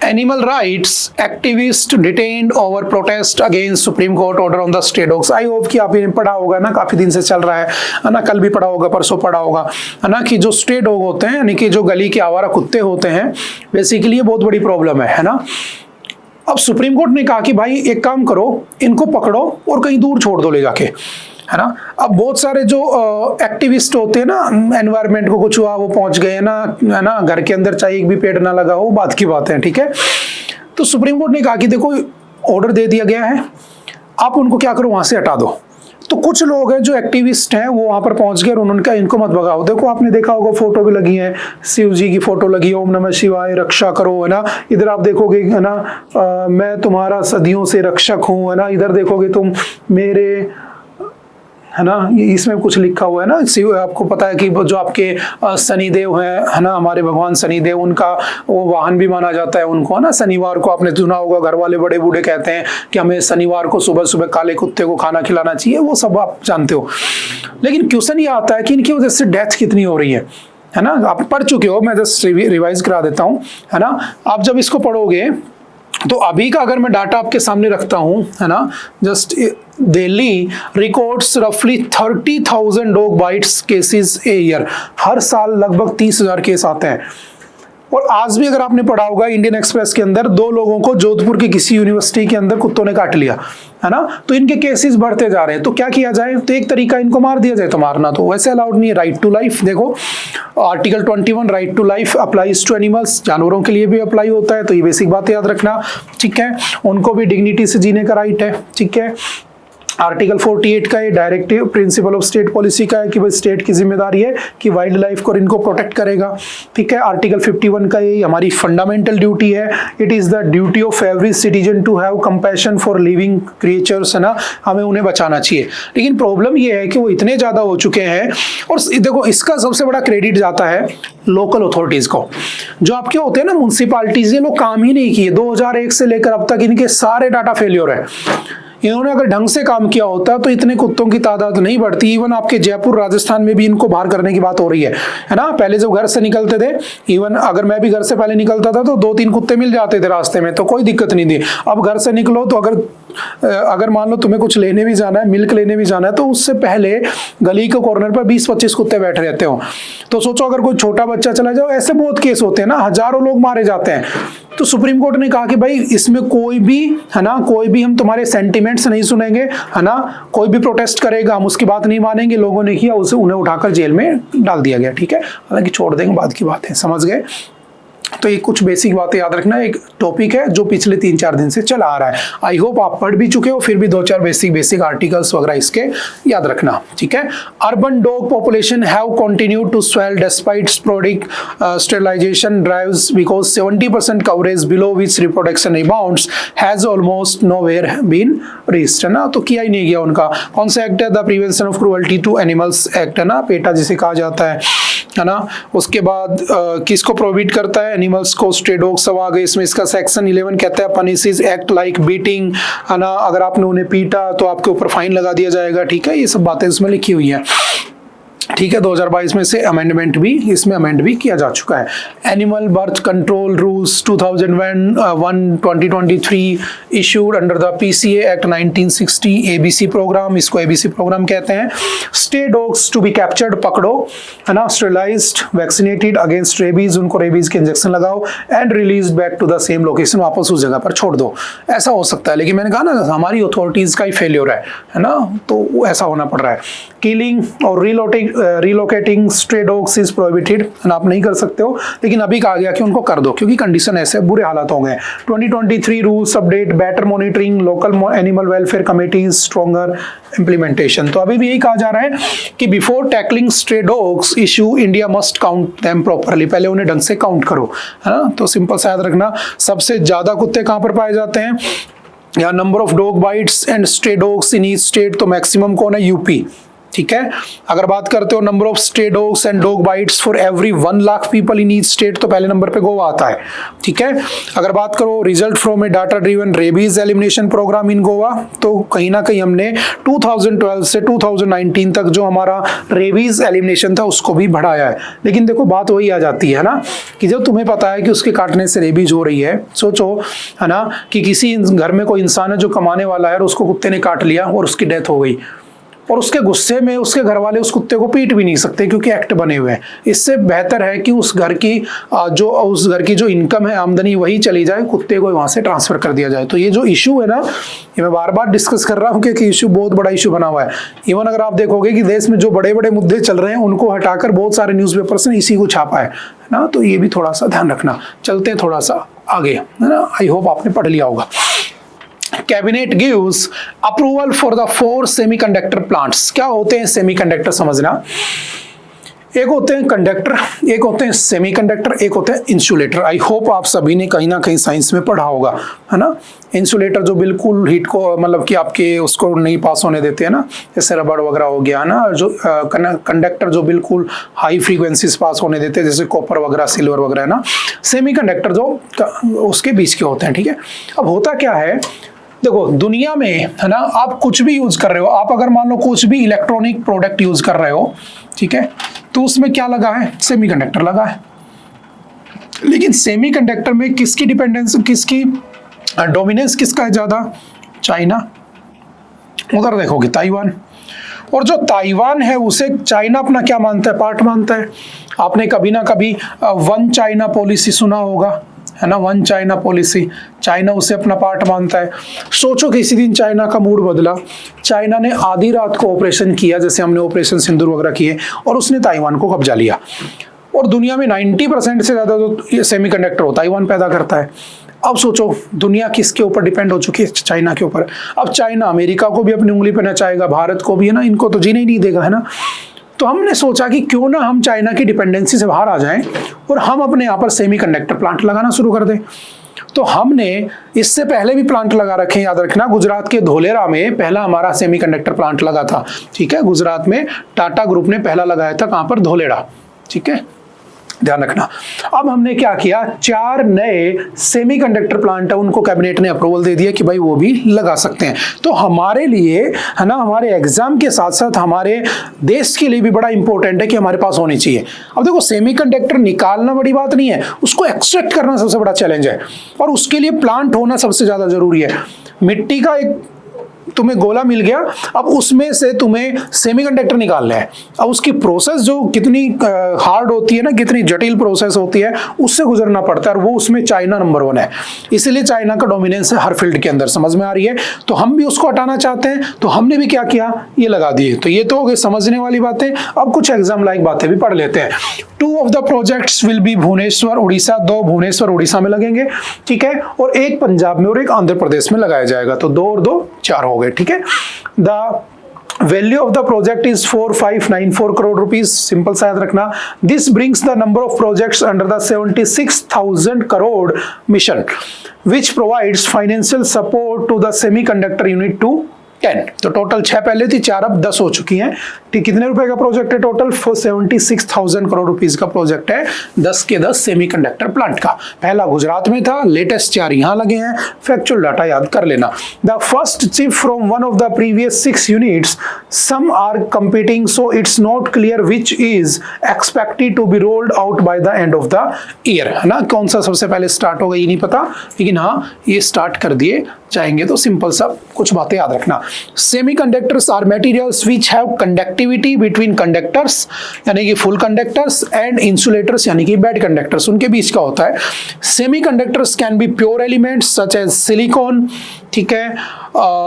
Animal rights activist detained over protest against supreme court order on the stay dogs. I hope कि आपने पढ़ा होगा ना, काफी दिन से चल रहा है ना, कल भी पढ़ा होगा, परसों पढ़ा होगा, है ना, कि जो स्टे डॉग होते हैं यानी कि जो गली के आवारा कुत्ते होते हैं, बेसिकली ये बहुत बड़ी प्रॉब्लम है ना। अब सुप्रीम कोर्ट ने कहा कि भाई एक काम करो, इनको पकड़ो और कहीं दूर छोड़ दो ले जाके, है ना। अब बहुत सारे जो एक्टिविस्ट होते हैं ना, एनवायरनमेंट को कुछ हुआ वो पहुंच गए ना, है ना, घर के अंदर चाहे एक भी पेड़ ना लगा हो, बात की बात है, ठीक है। तो सुप्रीम कोर्ट ने कहा कि देखो ऑर्डर दे दिया गया है, आप उनको क्या करो, वहां से हटा दो। तो कुछ लोग हैं जो एक्टिविस्ट हैं वो वहां पर पहुंच गए और उन्होंने कहा इनको मत भगाओ। देखो आपने देखा होगा फोटो भी लगी है, शिव जी की फोटो लगी है, ओम नमः शिवाय, रक्षा करो, है ना। इधर आप देखोगे, है ना, मैं तुम्हारा सदियों से रक्षक हूं, है ना। इधर देखोगे तुम मेरे, है ना, इसमें कुछ लिखा हुआ है ना। शिव, आपको पता है कि जो आपके शनिदेव हैं, है ना, हमारे भगवान शनिदेव, उनका वो वाहन भी माना जाता है उनको, है ना। शनिवार को आपने सुना होगा, घर वाले बड़े बूढ़े कहते हैं कि हमें शनिवार को सुबह सुबह काले कुत्ते को खाना खिलाना चाहिए, वो सब आप जानते हो। लेकिन क्वेश्चन ये आता है कि इनकी वजह से डेथ कितनी हो रही है ना। आप पढ़ चुके हो, मैं जस्ट रिवाइज करा देता हूँ, है ना। आप जब इसको पढ़ोगे तो अभी का अगर मैं डाटा आपके सामने रखता हूं, है ना, जस्ट दिल्ली रिकॉर्ड्स रफली 30,000 dog bites cases a year. हर साल लगभग 30,000 केस आते हैं। और आज भी अगर आपने पढ़ा होगा इंडियन एक्सप्रेस के अंदर, 2 लोगों को जोधपुर की किसी यूनिवर्सिटी के अंदर कुत्तों ने काट लिया, है ना। तो इनके केसेस बढ़ते जा रहे हैं। तो क्या किया जाए? तो एक तरीका इनको मार दिया जाए। तो मारना तो वैसे अलाउड नहीं है। राइट टू लाइफ, देखो article 21 right to life applies to animals, जानवरों के लिए भी अप्लाई होता है। तो ये बेसिक बात याद रखना, ठीक है। उनको भी डिग्निटी से जीने का राइट है, ठीक है। आर्टिकल 48 का ये directive principle of state policy का है कि भाई स्टेट की जिम्मेदारी है कि वाइल्ड लाइफ को इनको प्रोटेक्ट करेगा, ठीक है। आर्टिकल 51 का ये हमारी फंडामेंटल ड्यूटी है। It is the duty of every citizen to have compassion for living creatures, है ना, हमें उन्हें बचाना चाहिए। लेकिन प्रॉब्लम ये है कि वो इतने ज्यादा हो चुके हैं। और देखो इसका सबसे बड़ा क्रेडिट जाता है लोकल अथॉरिटीज को, जो आपके होते हैं ना म्युनिसिपैलिटीज, ये लोग काम ही नहीं किए। 2001 से लेकर अब तक इनके सारे डाटा फेलियर है। इन्होंने अगर ढंग से काम किया होता तो इतने कुत्तों की तादाद नहीं बढ़ती। इवन आपके जयपुर राजस्थान में भी इनको बाहर करने की बात हो रही है ना। पहले जब घर से निकलते थे, इवन अगर मैं भी घर से पहले निकलता था तो 2-3 कुत्ते मिल जाते थे रास्ते में, तो कोई दिक्कत नहीं थी। अब घर से निकलो तो अगर मान लो तुम्हें कुछ लेने भी जाना है, मिल्क लेने भी जाना है, तो उससे पहले गली के कॉर्नर पर 20-25 कुत्ते बैठे रहते हो। तो सोचो अगर कोई छोटा बच्चा चला जाओ, ऐसे बहुत केस होते हैं ना, हजारों लोग मारे जाते हैं। तो सुप्रीम कोर्ट ने कहा कि भाई इसमें कोई भी, है ना, कोई भी हम तुम्हारे सेंटिमेंट्स नहीं सुनेंगे, है ना। कोई भी प्रोटेस्ट करेगा हम उसकी बात नहीं मानेंगे। लोगों ने किया, उसे उन्हें उठाकर जेल में डाल दिया गया, ठीक है। हालांकि छोड़ देंगे, बात की बात है, समझ गए। तो ये कुछ बेसिक बातें याद रखना। एक टॉपिक है जो पिछले 3-4 दिन से चला आ रहा है। आई होप आप पढ़ भी चुके हो, फिर भी 2-4 बेसिक आर्टिकल्स वगैरह इसके याद रखना, ठीक है। Urban dog population have continued to swell despite sporadic sterilisation drives because 70% coverage below which reproduction rebounds has almost nowhere been reached, है ना। तो किया ही नहीं गया उनका। कौन सा एक्ट है? The prevention of cruelty to animals act, है ना, पेटा जिसे कहा जाता है ना। उसके बाद किसको प्रोहिबिट करता है? एनिमल्स को। स्ट्रे डॉग्स सब आ गए इसमें। इसका सेक्शन 11 कहता है पनिशेस एक्ट लाइक बीटिंग, है ना। अगर आपने उन्हें पीटा तो आपके ऊपर फाइन लगा दिया जाएगा, ठीक है। ये सब बातें इसमें लिखी हुई हैं, ठीक है। 2022 में से अमेंडमेंट भी इसमें अमेंड भी किया जा चुका है। Animal birth control rules 2023 issued under the PCA act 1960 ABC programme, इसको एबीसी प्रोग्राम कहते हैं। Stray dogs to be captured, पकड़ो, है ना, स्टेरिलाइज्ड, वैक्सीनेटेड अगेंस्ट रेबीज, उनको रेबीज के इंजेक्शन लगाओ, and release back to the same location, वापस उस जगह पर छोड़ दो। ऐसा हो सकता है, लेकिन मैंने कहा ना हमारी अथॉरिटीज का ही फेलियर है ना, तो ऐसा होना पड़ रहा है। किलिंग और relocating stray dogs is prohibited, आप नहीं कर सकते हो, लेकिन अभी कहा गया कि उनको कर दो क्योंकि कंडीशन ऐसे बुरे हालात हो गए। 2023 rules update, better monitoring, local animal welfare committees, stronger implementation. तो अभी भी यही कहा जा रहा है कि before tackling stray dogs issue India must count them properly, पहले उन्हें ढंग से काउंट करो, है ना। तो सिंपल सा याद रखना, सबसे ज्यादा कुत्ते कहाँ पर पाए जाते हैं? या number of dog bytes and stray dogs in each state, तो मैक्सिमम कौन है? यूपी, ठीक है। अगर बात करते हो number of stray dogs and dog bytes for every 1 lakh people in each state, तो पहले नंबर पे गोवा आता है, ठीक है। अगर बात करो result from a data driven rabies elimination programme in Goa, तो कहीं ना कहीं हमने 2012 से 2019 तक जो हमारा रेबीज एलिमिनेशन था उसको भी बढ़ाया है। लेकिन देखो बात वही आ जाती है ना कि जब तुम्हें पता है कि उसके काटने से रेबीज हो रही है, सोचो, है ना, कि किसी घर में कोई इंसान है जो कमाने वाला है और उसको कुत्ते ने काट लिया और उसकी डेथ हो गई, और उसके गुस्से में उसके घर वाले उस कुत्ते को पीट भी नहीं सकते क्योंकि एक्ट बने हुए हैं। इससे बेहतर है कि उस घर की जो इनकम है, आमदनी, वही चली जाए, कुत्ते को वहां से ट्रांसफर कर दिया जाए। तो ये जो इशू है ना, ये मैं बार बार डिस्कस कर रहा हूँ कि इशू बहुत बड़ा इशू बना हुआ है। इवन अगर आप देखोगे कि देश में जो बड़े बड़े मुद्दे चल रहे हैं उनको हटाकर बहुत सारे न्यूज़पेपर्स ने इसी को छापा है ना। तो ये भी थोड़ा सा ध्यान रखना। चलते हैं थोड़ा सा आगे, है ना। आई होप आपने पढ़ लिया होगा। Cabinet gives approval for the 4 semiconductor plants. क्या होते हैं सेमीकंडक्टर? समझना, एक होते हैं कंडक्टर, एक होते हैं सेमीकंडक्टर, एक होते हैं इंसुलेटर। आई होप आप सभी ने कहीं ना कहीं साइंस में पढ़ा होगा, है ना। इंसुलेटर जो बिल्कुल हीट को, मतलब कि आपके उसको नहीं पास होने देते हैं ना, जैसे रबड़ वगैरह हो गया ना। जो कंडक्टर जो बिल्कुल हाई फ्रीक्वेंसीज पास होने देते हैं, जैसे कॉपर वगैरह, सिल्वर वगैरह, है ना। सेमीकंडक्टर जो उसके बीच के होते हैं, ठीक है। अब होता क्या है, देखो दुनिया में, है ना, आप कुछ भी यूज कर रहे हो, आप अगर मान लो कुछ भी इलेक्ट्रॉनिक प्रोडक्ट यूज कर रहे हो, ठीक है, तो उसमें क्या लगा है? सेमीकंडक्टर लगा है। लेकिन सेमीकंडक्टर में किसकी डिपेंडेंस, किसकी डोमिनेंस किसका है ज्यादा? चाइना। उधर देखोगे ताइवान, और जो ताइवान है उसे चाइना अपना क्या मानता है? पार्ट मानता है। आपने कभी ना कभी वन चाइना पॉलिसी सुना होगा, है ना, वन चाइना पॉलिसी। चाइना उसे अपना पार्ट मानता है। सोचो किसी दिन चाइना का मूड बदला, चाइना ने आधी रात को ऑपरेशन किया, जैसे हमने ऑपरेशन सिंदूर वगैरह किए, और उसने ताइवान को कब्जा लिया। और दुनिया में 90% से ज्यादा जो सेमीकंडक्टर हो ताइवान पैदा करता है। अब सोचो दुनिया किसके ऊपर डिपेंड हो चुकी है? चाइना के ऊपर। अब चाइना अमेरिका को भी अपनी उंगली पर नचाएगा, भारत को भी, है ना, इनको तो जीने ही नहीं देगा, है ना। तो हमने सोचा कि क्यों ना हम चाइना की डिपेंडेंसी से बाहर आ जाएं और हम अपने यहाँ पर सेमीकंडक्टर प्लांट लगाना शुरू कर दें। तो हमने इससे पहले भी प्लांट लगा रखे हैं, याद रखना। गुजरात के धोलेरा में पहला हमारा सेमीकंडक्टर प्लांट लगा था, ठीक है। गुजरात में टाटा ग्रुप ने पहला लगाया था, कहाँ पर? धोलेरा, ठीक है, ध्यान रखना। अब हमने क्या किया, 4 नए सेमीकंडक्टर प्लांट है, उनको कैबिनेट ने अप्रूवल दे दिया कि भाई वो भी लगा सकते हैं। तो हमारे लिए, है ना, हमारे एग्जाम के साथ साथ हमारे देश के लिए भी बड़ा इंपॉर्टेंट है कि हमारे पास होनी चाहिए। अब देखो सेमीकंडक्टर निकालना बड़ी बात नहीं है, उसको एक्सट्रैक्ट करना सबसे बड़ा चैलेंज है, और उसके लिए प्लांट होना सबसे ज्यादा जरूरी है। मिट्टी का एक तुम्हें गोला मिल गया, अब उसमें से तुम्हें सेमीकंडक्टर निकालना है। अब उसकी प्रोसेस जो कितनी हार्ड होती है ना, कितनी जटिल प्रोसेस होती है, उससे गुजरना पड़ता है, और वो उसमें चाइना नंबर 1 है। इसीलिए चाइना का डोमिनेंस है हर फील्ड के अंदर। समझ में आ रही है? तो हम भी उसको हटाना चाहते हैं, तो हमने भी क्या किया, ये लगा दिए। तो ये तो हो गई समझने वाली बातें। अब कुछ एग्जाम लाइक बातें भी पढ़ लेते हैं। 2 of the projects will be Bhubaneswar Odisha, 2 Bhubaneswar Odisha में लगेंगे, ठीक है, और 1 पंजाब में और 1 आंध्र प्रदेश में लगाया जाएगा। तो 2 और 2 4 हो गए, ठीक है। The value of the project is 4594 crore rupees, simple सा याद रखना। This brings the number of projects under the 76,000 crore mission which provides financial support to the semiconductor unit to 10। तो टोटल 6 पहले थी, 4 अब 10 हो चुकी हैं। ठीक, कितने रुपए का प्रोजेक्ट है टोटल? 76,000 करोड़ रुपीस का प्रोजेक्ट है, 10 के 10 सेमीकंडक्टर प्लांट का। पहला गुजरात में था, लेटेस्ट 4 यहां लगे हैं। फैक्चुअल डाटा याद कर लेना। The first chip from one of the previous 6 units, some are competing, so it's not clear which is expected to be rolled out by the end of the year, है ना। कौन सा सबसे पहले start होगा ये नहीं पता, लेकिन हाँ ये स्टार्ट कर दिए जाएंगे। तो सिंपल सा कुछ बातें याद रखना। Semiconductors are materials which have conductivity between conductors, यानी कि फुल कंडक्टर्स, एंड इंसुलेटर्स यानी कि बैड कंडक्टर्स, उनके बीच का होता है। Semiconductors can be pure elements such as silicon, ठीक है।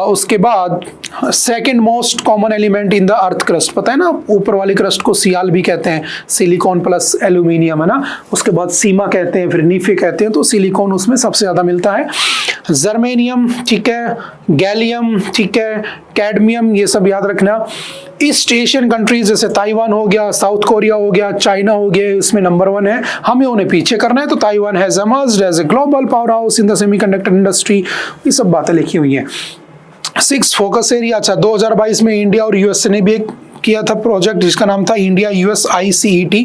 उसके बाद second most common element in the earth crust, पता है ना, ऊपर वाली क्रस्ट को सियाल भी कहते हैं, सिलिकॉन प्लस एल्यूमिनियम, है ना। उसके बाद सीमा कहते हैं, फिर नीफे कहते हैं, तो सिलिकॉन उसमें सबसे ज्यादा मिलता है। जर्मेनियम, ठीक है, गैलियम, ठीक है, कैडमियम, ये सब याद रखना। ईस्ट एशियन कंट्रीज जैसे ताइवान हो गया, साउथ कोरिया हो गया, चाइना हो गया, इसमें नंबर 1 है, हमें उन्हें पीछे करना है। तो Taiwan has emerged as a global powerhouse in the semiconductor industry, ये सब बातें लिखी हुई हैं। 6 फोकस एरिया, अच्छा 2022 में इंडिया और यूएसए ने भी एक किया था प्रोजेक्ट जिसका नाम था India US ICET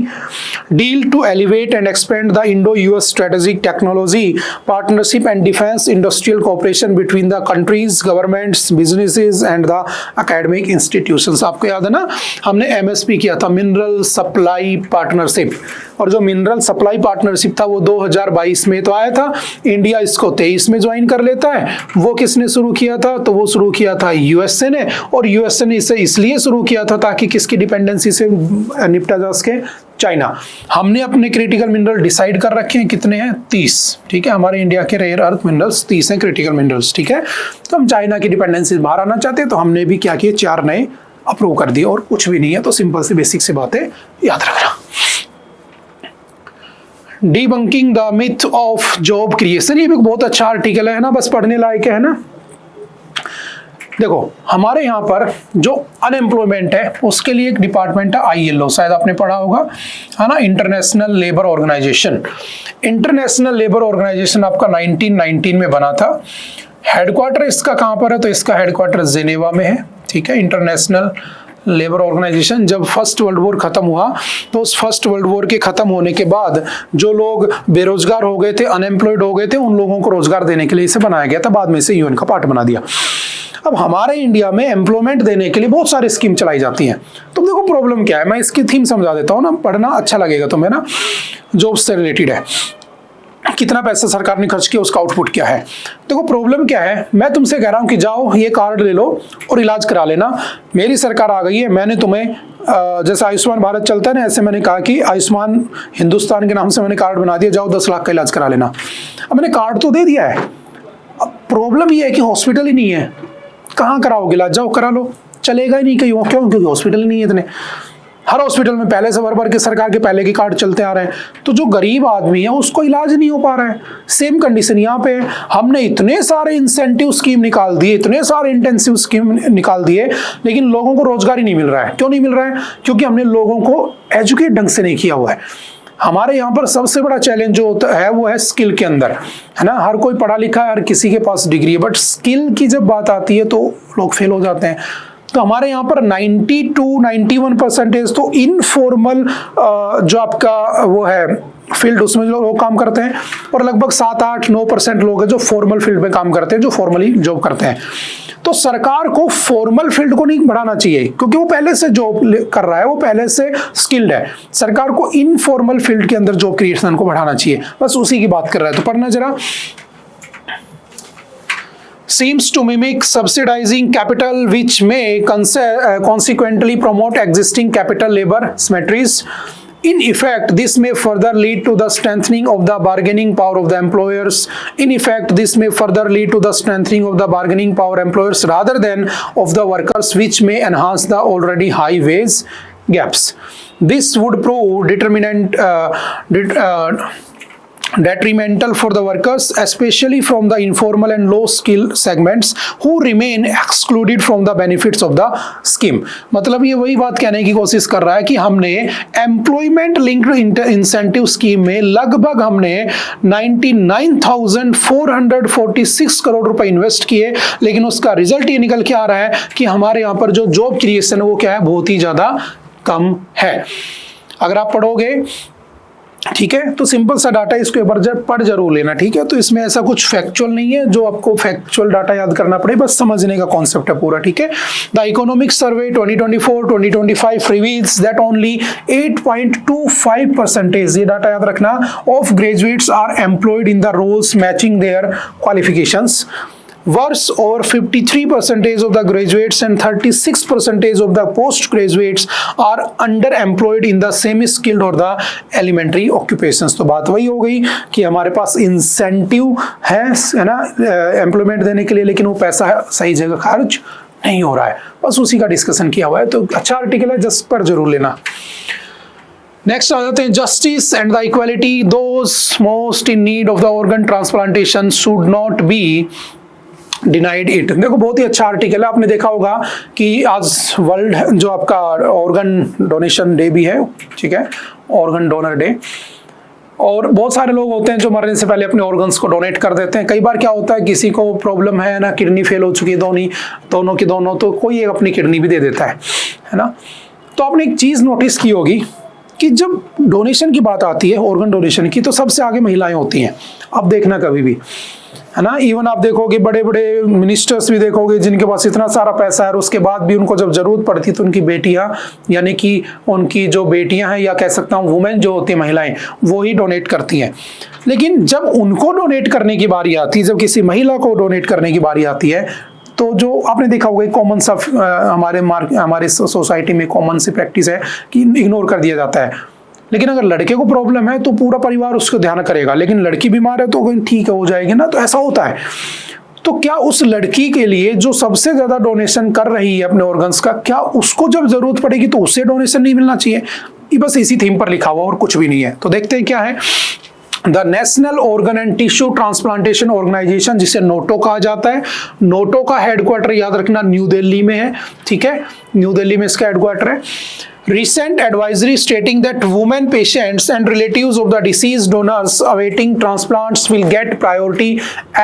deal to elevate and expand the Indo US strategic technology partnership and defence industrial cooperation between the countries, governments, businesses and the academic institutions. आपको याद है ना, हमने MSP किया था, मिनरल सप्लाई पार्टनरशिप, और जो mineral supply partnership था वो 2022 में तो आया था, इंडिया इसको 23 में ज्वाइन कर लेता है। वो किसने शुरू किया था? तो वो शुरू किया था यूएसए ने, और यूएसए ने इसे इसलिए शुरू किया था ताकि किसकी डिपेंडेंसी से निपटा जा सके, चाइना। हमने अपने क्रिटिकल मिनरल डिसाइड कर रखे हैं, कितने हैं? 30, ठीक है। हमारे इंडिया के रेयर अर्थ मिनरल्स 30 हैं क्रिटिकल मिनरल्स, ठीक है। तो हम चाइना की डिपेंडेंसी से बाहर आना चाहते हैं, तो हमने भी क्या किए, 4 नए अप्रूव कर दिए, और कुछ भी नहीं है। तो सिंपल सी बेसिक से बातें याद रखना। Debunking the myth of job creation, ये भी बहुत अच्छा आर्टिकल है ना, बस पढ़ने लायक है ना। देखो हमारे यहाँ पर जो अनएम्प्लॉयमेंट है उसके लिए एक डिपार्टमेंट है ILO, शायद आपने पढ़ा होगा, है ना, international labour organisation. International labour organisation आपका 1919 में बना था। हेडक्वार्टर इसका कहाँ पर है? तो इसका हेडक्वार्टर जेनेवा में है, ठीक है। इंटरनेशनल लेबर ऑर्गेनाइजेशन, जब फर्स्ट वर्ल्ड वॉर खत्म हुआ तो उस फर्स्ट वर्ल्ड वॉर के खत्म होने के बाद जो लोग बेरोजगार हो गए थे, अनएम्प्लॉयड हो गए थे, उन लोगों को रोजगार देने के लिए इसे बनाया गया था। बाद में इसे UN का पार्ट बना दिया। अब हमारे इंडिया में एम्प्लॉयमेंट देने के लिए बहुत सारी स्कीम चलाई जाती हैं। तो देखो प्रॉब्लम क्या है, मैं इसकी थीम समझा देता हूँ ना, पढ़ना अच्छा लगेगा तुम्हें ना, जॉब्स से रिलेटेड है। कितना पैसा सरकार ने खर्च किया, उसका आउटपुट क्या है। देखो प्रॉब्लम क्या है, मैं तुमसे कह रहा हूं कि जाओ ये कार्ड ले लो और इलाज करा लेना। मेरी सरकार आ गई है, मैंने तुम्हें जैसे आयुष्मान भारत चलता है ना, ऐसे मैंने कहा कि आयुष्मान हिंदुस्तान के नाम से मैंने कार्ड बना दिया, जाओ 10 लाख का इलाज करा लेना। अब मैंने कार्ड तो दे दिया है, अब प्रॉब्लम ये है कि हॉस्पिटल ही नहीं है, कहाँ कराओगे इलाज? जाओ करा लो, चलेगा ही नहीं कहीं। क्यों? क्योंकि हॉस्पिटल नहीं है इतने। हर हॉस्पिटल में पहले से भर के सरकार के पहले के कार्ड चलते आ रहे हैं, तो जो गरीब आदमी है उसको इलाज नहीं हो पा रहा है। सेम कंडीशन यहाँ पे, हमने इतने सारे इंसेंटिव स्कीम निकाल दिए, इतने सारे इंटेंसिव स्कीम निकाल दिए, लेकिन लोगों को रोजगार ही नहीं मिल रहा है। क्यों नहीं मिल रहा है? क्योंकि हमने लोगों को एजुकेट ढंग से नहीं किया हुआ है। हमारे यहाँ पर सबसे बड़ा चैलेंज जो होता है वो है स्किल के अंदर, है ना। हर कोई पढ़ा लिखा है, हर किसी के पास डिग्री है, बट स्किल की जब बात आती है तो लोग फेल हो जाते हैं। तो हमारे यहाँ पर 92-91% तो इनफॉर्मल जो आपका वो है फील्ड, उसमें जो लोग काम करते हैं, और लगभग 7-8-9% लोग हैं जो फॉर्मल फील्ड में काम करते हैं, जो फॉर्मली जॉब करते हैं। तो सरकार को फॉर्मल फील्ड को नहीं बढ़ाना चाहिए, क्योंकि वो पहले से जॉब कर रहा है, वो पहले से स्किल्ड है। सरकार को इनफॉर्मल फील्ड के अंदर जॉब क्रिएशन को बढ़ाना चाहिए, बस उसी की बात कर रहा है। तो पढ़ना जरा। seems to mimic subsidizing capital, which may consequently promote existing capital labor symmetries. In effect, this may further lead to the strengthening of the bargaining power of the employers. In effect, this may further lead to the strengthening of the bargaining power employers rather than of the workers, which may enhance the already high wage gaps. This would prove detrimental for the workers, especially from the informal and low skill segments who remain excluded from the benefits of the scheme. मतलब ये वही बात कहने की कोशिश कर रहा है कि हमने एम्प्लॉयमेंट लिंक्ड इंसेंटिव स्कीम में लगभग हमने 99,446 करोड़ रुपए इन्वेस्ट किए, लेकिन उसका रिजल्ट ये निकल के आ रहा है कि हमारे यहाँ पर जो जॉब क्रिएशन है वो क्या है, बहुत ही ज्यादा कम है। अगर आप पढ़ोगे, ठीक है, तो सिंपल सा डाटा इसको पढ़ जरूर लेना, ठीक है। तो इसमें ऐसा कुछ फैक्चुअल नहीं है जो आपको फैक्चुअल डाटा याद करना पड़े, बस समझने का कॉन्सेप्ट है पूरा, ठीक है। The economic survey 2024-2025 reveals that only 8.25%, ये डाटा याद रखना, of graduates are employed in the roles matching their qualifications. Worse, over 53% of the graduates and 36% of the postgraduates are underemployed in the semi-skilled or the elementary occupations। तो बात वही हो गई कि हमारे पास इंसेंटिव है ना एम्प्लॉयमेंट देने के लिए, लेकिन वो पैसा सही जगह खर्च नहीं हो रहा है, बस उसी का डिस्कशन किया हुआ है। तो अच्छा आर्टिकल है, जस्ट पर जरूर लेना। नेक्स्ट आ जाते हैं, justice and the equality, those most in need of the organ transplantation should not be denied it. देखो बहुत ही अच्छा आर्टिकल है, आपने देखा होगा कि आज वर्ल्ड जो आपका ऑर्गन डोनेशन डे भी है, ठीक है, ऑर्गन डोनर डे, और बहुत सारे लोग होते हैं जो मरने से पहले अपने ऑर्गन्स को डोनेट कर देते हैं। कई बार क्या होता है, किसी को प्रॉब्लम है ना, किडनी फेल हो चुकी है दोनों की दोनों, तो कोई एक अपनी किडनी भी दे देता है ना। तो आपने एक चीज नोटिस की होगी कि जब डोनेशन की बात आती है, ऑर्गन डोनेशन की, तो सबसे आगे महिलाएं होती हैं। अब देखना कभी भी, है ना, इवन आप देखोगे बड़े बड़े मिनिस्टर्स भी देखोगे जिनके पास इतना सारा पैसा है और उसके बाद भी उनको जब जरूरत पड़ती तो उनकी बेटियां, यानी कि उनकी जो बेटियां हैं, या कह सकता हूँ वुमेन जो होती है, महिलाएं, वो ही डोनेट करती हैं। लेकिन जब उनको डोनेट करने की बारी आती है, जब किसी महिला को डोनेट करने की बारी आती है, तो जो आपने देखा होगा कॉमन सा हमारे सोसाइटी में कॉमन सी प्रैक्टिस है कि इग्नोर कर दिया जाता है। लेकिन अगर लड़के को प्रॉब्लम है तो पूरा परिवार उसको ध्यान करेगा, लेकिन लड़की बीमार है तो ठीक है, हो जाएगी ना, तो ऐसा होता है। तो क्या उस लड़की के लिए जो सबसे ज्यादा डोनेशन कर रही है अपने ऑर्गन्स का, क्या उसको जब जरूरत पड़ेगी तो उससे डोनेशन नहीं मिलना चाहिए? ये बस इसी थीम पर लिखा हुआ और कुछ भी नहीं है। तो देखते हैं क्या है। The national organ and tissue transplantation organisation, जिसे नोटो कहा जाता है, नोटो का हेडक्वार्टर याद रखना न्यू दिल्ली में है, ठीक है, न्यू दिल्ली में इसका हेडक्वार्टर है। Recent advisory stating that women patients and relatives of the deceased donors awaiting transplants will get priority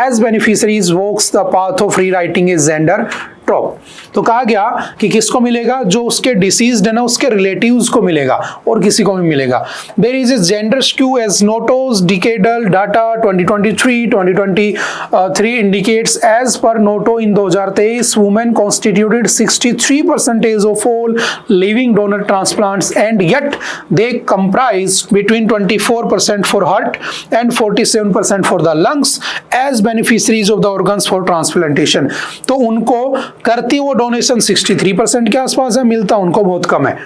as beneficiaries walks the path of rewriting a gender trope। तो कहा गया कि किसको मिलेगा, जो उसके डिसीज्ड है ना, उसके रिलेटिव्स को मिलेगा और किसी को भी मिलेगा। There is a gender skew as Noto's decadal data 2023 indicates। As per Noto in 2023, women constituted 63% of all living donor transplants, and yet they comprised between 24% for heart and 47% for the lungs as beneficiaries of the organs for transplantation। तो उनको करती वो donation 63% के आसपास है, मिलता उनको बहुत कम है।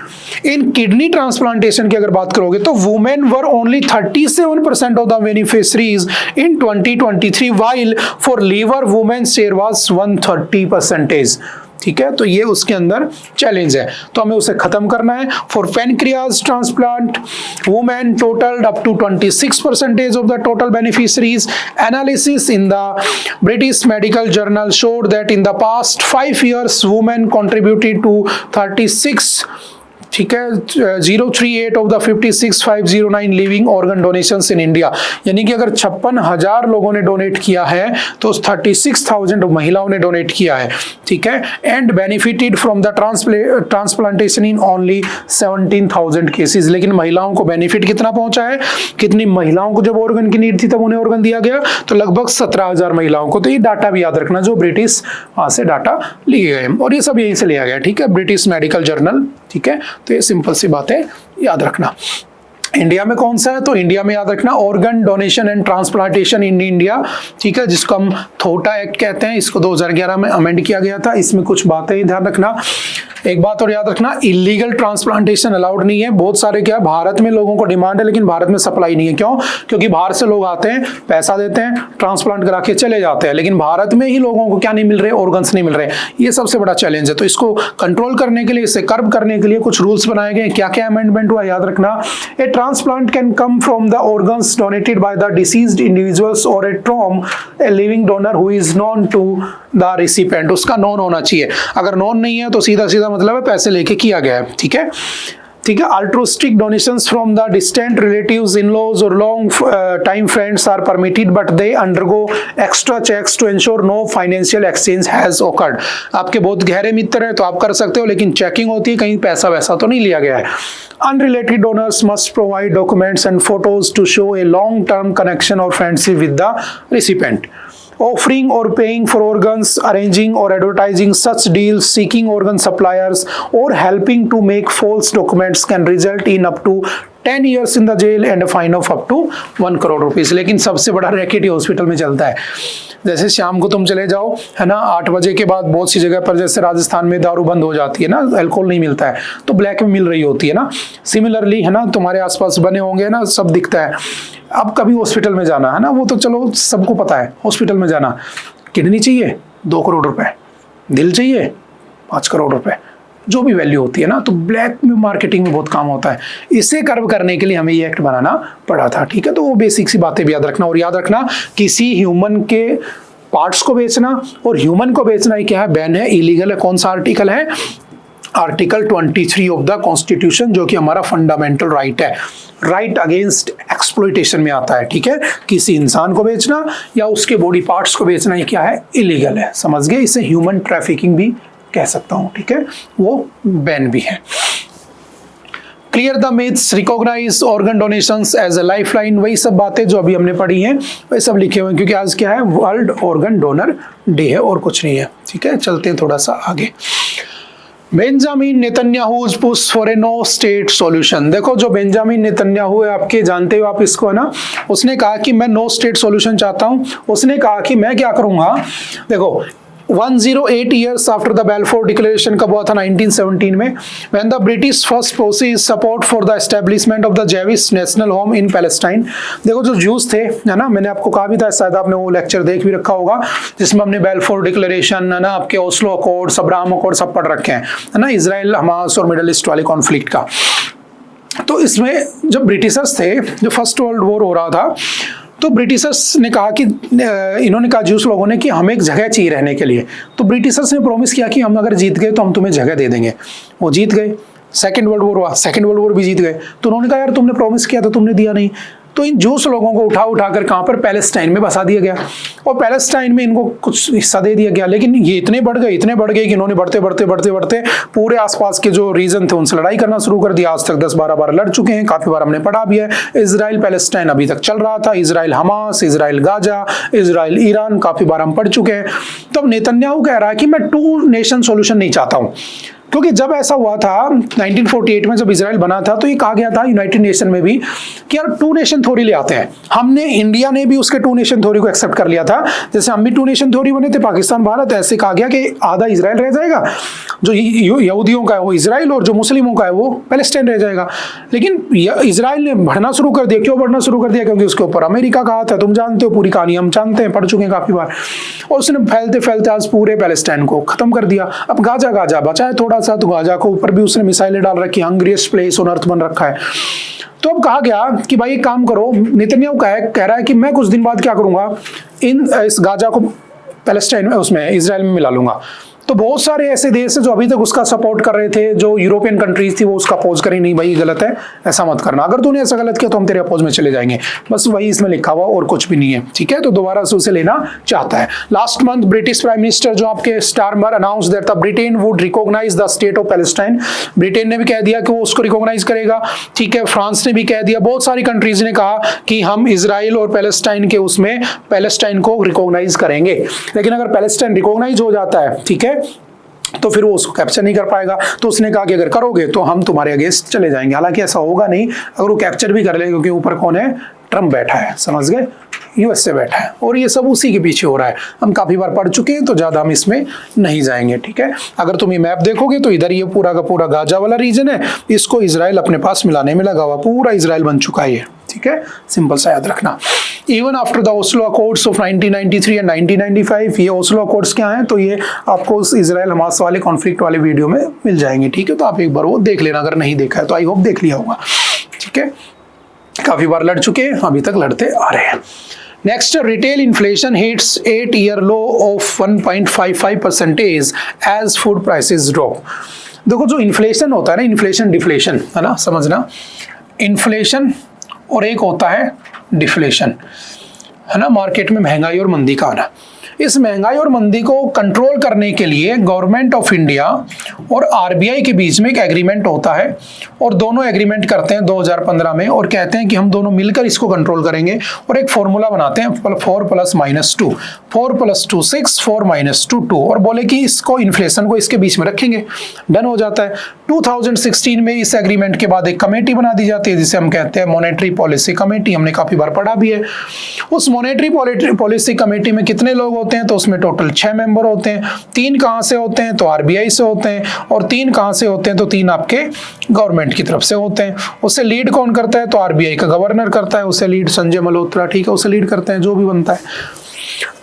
इन किडनी ट्रांसप्लांटेशन की अगर बात करोगे तो women were only 37% of the beneficiaries in 2023, while for liver women share was 130%। ठीक है, तो ये उसके अंदर चैलेंज है, तो हमें उसे खत्म करना है। For pancreas transplant women totalled up to 26% of the total beneficiaries. Analysis in the British medical journal showed that in the past 5 years women contributed to 36, ठीक है, 038 of the 56,509 living organ donations in India. यानी कि अगर 56,000 लोगों ने donate किया है तो 36,000 महिलाओं ने डोनेट किया है, ठीक है, and benefited from the transplantation in only 17,000 cases. लेकिन महिलाओं को बेनिफिट कितना पहुंचा है, कितनी महिलाओं को जब ऑर्गन की नीड थी तब उन्हें ऑर्गन दिया गया, तो लगभग 17,000 महिलाओं को। तो ये डाटा भी याद रखना, जो ब्रिटिश वहां से डाटा लिए गए और ये सब यहीं से लिया गया, ठीक है, ब्रिटिश मेडिकल जर्नल, ठीक है। तो ये सिंपल सी बात है, याद रखना। इंडिया में कौन सा है? तो इंडिया में याद रखना organ donation and transplantation in India, ठीक है, जिसको हम थोटा एक्ट कहते हैं। इसको 2011 में अमेंड किया गया था। इसमें कुछ बातें ध्यान रखना। एक बात और याद रखना, इलीगल ट्रांसप्लांटेशन अलाउड नहीं है। बहुत सारे क्या है, भारत में लोगों को डिमांड है लेकिन भारत में सप्लाई नहीं है। क्यों? क्योंकि बाहर से लोग आते हैं, पैसा देते हैं, ट्रांसप्लांट करा के चले जाते हैं, लेकिन भारत में ही लोगों को क्या नहीं मिल रहे? ऑर्गन्स नहीं मिल रहे। ये सबसे बड़ा चैलेंज है। तो इसको कंट्रोल करने के लिए, इसे कर्ब करने के लिए कुछ रूल्स बनाए गए। क्या क्या अमेंडमेंट हुआ याद रखना। A transplant can come from the organs donated by the deceased individuals और a from a living donor who is known to the recipient. उसका नॉन होना चाहिए। अगर नॉन नहीं है तो सीधा सीधा मतलब है पैसे लेके किया गया है। ठीक है, ठीक है। Altruistic donations from the distant relatives, in laws और long time friends are permitted but they undergo extra checks to ensure no financial exchange has occurred. आपके बहुत गहरे मित्र हैं तो आप कर सकते हो, लेकिन चेकिंग होती है, कहीं पैसा वैसा तो नहीं लिया गया है। Unrelated donors must provide documents and photos to show a long-term connection or friendship with the recipient. Offering or paying for organs, arranging or advertising such deals, seeking organ suppliers, or helping to make false documents can result in up to 10 years in the jail and a fine of up to 1 crore rupees। लेकिन सबसे बड़ा racket ये hospital में चलता है। जैसे शाम को तुम चले जाओ, है ना, 8 बजे के बाद बहुत सी जगह पर, जैसे राजस्थान में दारू बंद हो जाती है ना, अल्कोहल नहीं मिलता है, तो ब्लैक में मिल रही होती है ना। सिमिलरली, है ना, तुम्हारे आसपास बने होंगे ना, सब दिखता है। अब कभी हॉस्पिटल में जाना, है ना, वो तो चलो सबको पता है। हॉस्पिटल में जाना, किडनी चाहिए 2 करोड़ रुपए, दिल चाहिए 5 करोड़ रुपए, जो भी वैल्यू होती है ना, तो ब्लैक में मार्केटिंग में बहुत काम होता है। इसे कर्व करने के लिए हमें ये एक्ट बनाना पड़ा था। ठीक है, तो वो बेसिक सी बातें भी याद रखना। और याद रखना, किसी ह्यूमन के पार्ट्स को बेचना और ह्यूमन को बेचना ही क्या है? बैन है, इलीगल है। कौन सा आर्टिकल है? आर्टिकल 23 ऑफ द कॉन्स्टिट्यूशन, जो कि हमारा फंडामेंटल राइट है। राइट अगेंस्ट एक्सप्लॉयटेशन में आता है। ठीक है, किसी इंसान को बेचना या उसके बॉडी पार्ट्स को बेचना ये क्या है? इलीगल है। समझ गए? इसे ह्यूमन ट्रैफिकिंग भी कह सकता हूं। ठीक है, वो बैन भी है। Clear the myths, recognise organ donations as a lifeline, वही सब बातें जो अभी हमने पढ़ी हैं वही सब लिखे हुए हैं, क्योंकि आज क्या है? वर्ल्ड ऑर्गन डोनर डे है और कुछ नहीं है। ठीक है, चलते हैं थोड़ा सा आगे। Benjamin Netanyahu's push for a no state solution. देखो, जो बेंजामिन नेतन्याहू है, आपके जानते हो आप इसको, है ना, उसने कहा कि मैं नो स्टेट सॉल्यूशन चाहता हूं। उसने कहा कि मैं क्या करूंगा, देखो 108 years after the Balfour Declaration कब हुआ था? 1917 में, when the British first proposed support for the establishment of the Jewish national home in Palestine। देखो, जो ज्यूज थे, है ना, मैंने आपको कहा भी था, शायद आपने वो लेक्चर देख भी रखा होगा, जिसमें हमने बेल्फोर डिक्लेरेशन, है ना, आपके ओस्लो अकॉर्ड्स, अब्राहम अकॉर्ड सब पढ़ रखे हैं, है ना, इजराइल हमास और मिडल ईस्ट वाले कॉन्फ्लिक्ट का। तो इसमें जब ब्रिटिशर्स थे, जो फर्स्ट वर्ल्ड वॉर हो रहा था, तो ब्रिटिशर्स ने कहा कि इन्होंने कहा ज्यूस लोगों ने कि हमें एक जगह चाहिए रहने के लिए। तो ब्रिटिशर्स ने प्रॉमिस किया कि हम अगर जीत गए तो हम तुम्हें जगह दे देंगे। वो जीत गए, सेकंड वर्ल्ड वॉर हुआ, सेकंड वर्ल्ड वॉर भी जीत गए। तो उन्होंने कहा यार तुमने प्रॉमिस किया था, तुमने दिया नहीं। तो इन ज्यूस लोगों को उठा उठाकर कहां पर? पैलेस्टाइन में बसा दिया गया, और पैलेस्टाइन में इनको कुछ हिस्सा दे दिया गया। लेकिन ये इतने बढ़ गए कि इन्होंने बढ़ते बढ़ते बढ़ते बढ़ते पूरे आसपास के जो रीजन थे उनसे लड़ाई करना शुरू कर दिया। आज तक 10-12 बार लड़ चुके हैं, काफी बार हमने पढ़ा भी है। इजराइल पैलेस्टाइन अभी तक चल रहा था, Israel Hamas, Israel Gaza, Israel Iran, काफी बार हम पढ़ चुके हैं। तो अब नेतन्याहू कह रहा है कि मैं 2 नेशन सॉल्यूशन नहीं चाहता हूं, क्योंकि जब ऐसा हुआ था 1948 में जब इजराइल बना था, तो ये कहा गया था यूनाइटेड नेशन में भी कि यार 2 नेशन थ्योरी ले आते हैं। हमने, इंडिया ने भी उसके 2 नेशन थ्योरी को एक्सेप्ट कर लिया था। जैसे हम भी 2 नेशन थ्योरी बने थे, पाकिस्तान भारत, ऐसे कहा गया कि आधा इजराइल रह जाएगा, जो यहूदियों का है वो इजराइल, और जो मुस्लिमों का है वो पैलेस्टाइन रह जाएगा। लेकिन इजराइल ने बढ़ना शुरू कर दिया। क्यों बढ़ना शुरू कर दिया? क्योंकि उसके ऊपर अमेरिका का हाथ है। तुम जानते हो, पूरी कहानी हम जानते हैं, पढ़ चुके हैं काफी बार। और उसने फैलते फैलते आज पूरे पैलेस्टाइन को खत्म कर दिया। अब गाजा बचा है थोड़ा सा, तो गाजा को ऊपर भी उसने मिसाइलें डाल रखी, हंग्रिएस्ट प्लेस ऑन अर्थ बन रखा है। तो अब कहा गया कि भाई एक काम करो, नेतन्याहू कह रहा है कि मैं कुछ दिन बाद क्या करूंगा, इस गाजा को पैलेस्टाइन में, उसमें इजराइल में मिला लूंगा। तो बहुत सारे ऐसे देश हैं जो अभी तक उसका सपोर्ट कर रहे थे, जो यूरोपियन कंट्रीज थी वो उसका अपोज करें, नहीं भाई गलत है, ऐसा मत करना, अगर तूने ऐसा गलत किया तो हम तेरे अपोज में चले जाएंगे। बस वही इसमें लिखा हुआ और कुछ भी नहीं है। ठीक है, तो दोबारा से उसे लेना चाहता है। Last month British prime minister जो आपके Starmer announce that the Britain would recognise the state of Palestine. Britain ने भी कह दिया कि वो उसको रिकॉग्नाइज करेगा। ठीक है, फ्रांस ने भी कह दिया, बहुत सारी कंट्रीज ने कहा कि हम इजराइल और पैलेस्टाइन के उसमें पैलेस्टाइन को रिकॉग्नाइज करेंगे। लेकिन अगर पैलेस्टाइन रिकॉग्नाइज हो जाता है, ठीक है, तो फिर वो उसको कैप्चर नहीं कर पाएगा। तो उसने कहा कि अगर करोगे तो हम तुम्हारे अगेंस्ट चले जाएंगे। हालांकि ऐसा होगा नहीं अगर वो कैप्चर भी कर ले, क्योंकि ऊपर कौन है, ट्रम्प बैठा है, समझ गए, यूएस से बैठा है, और ये सब उसी के पीछे हो रहा है। हम काफी बार पढ़ चुके हैं तो ज्यादा हम इसमें नहीं जाएंगे, ठीक है। अगर तुम ये मैप देखोगे तो इधर ये पूरा का पूरा गाजा वाला रीजन है, इसको इजराइल अपने पास मिलाने में लगा हुआ, पूरा इजराइल बन चुका है ये, ठीक है। सिंपल सा याद रखना। Even after the Oslo accords of 1993 and 1995, ये ओस्लो अकॉर्ड्स क्या हैं तो ये आपको उस इजराइल हमास वाले कॉन्फ्लिक्ट वाले वीडियो में मिल जाएंगे, ठीक है। तो आप एक बार वो देख लेना, अगर नहीं देखा है तो आई होप देख लिया होगा, ठीक है। काफी बार लड़ चुके हैं, अभी तक लड़ते आ रहे हैं। Next, retail inflation hits 8-year low of 1.55% as food prices drop. देखो जो इन्फ्लेशन होता है ना, इन्फ्लेशन डिफ्लेशन है ना, समझना, इन्फ्लेशन और एक होता है डिफ्लेशन, है ना, मार्केट में महंगाई और मंदी का आना। इस महंगाई और मंदी को कंट्रोल करने के लिए गवर्नमेंट ऑफ इंडिया और आरबीआई के बीच में एक एग्रीमेंट होता है, और दोनों एग्रीमेंट करते हैं 2015 में, और कहते हैं कि हम दोनों मिलकर इसको कंट्रोल करेंगे, और एक फॉर्मूला बनाते हैं 4 + -2, 4 + 2 6, 4 - 2 2, और बोले कि इसको इन्फ्लेशन को इसके बीच में रखेंगे, डन हो जाता है। 2016 में इस एग्रीमेंट के बाद एक कमेटी बना दी जाती है जिसे हम कहते हैं मॉनेटरी पॉलिसी कमेटी, हमने काफी बार पढ़ा भी है। उस मॉनेटरी पॉलिसी कमेटी में कितने लोग होते हैं तो उसमें टोटल 6 मेंबर होते हैं। 3 कहां से होते हैं तो आरबीआई से होते हैं, और 3 कहां से होते हैं तो 3 आपके गवर्नमेंट की तरफ से होते हैं। उससे लीड कौन करता है तो आरबीआई का गवर्नर करता है, उसे लीड संजय मल्होत्रा, ठीक है, उसे लीड करते हैं, जो भी बनता है।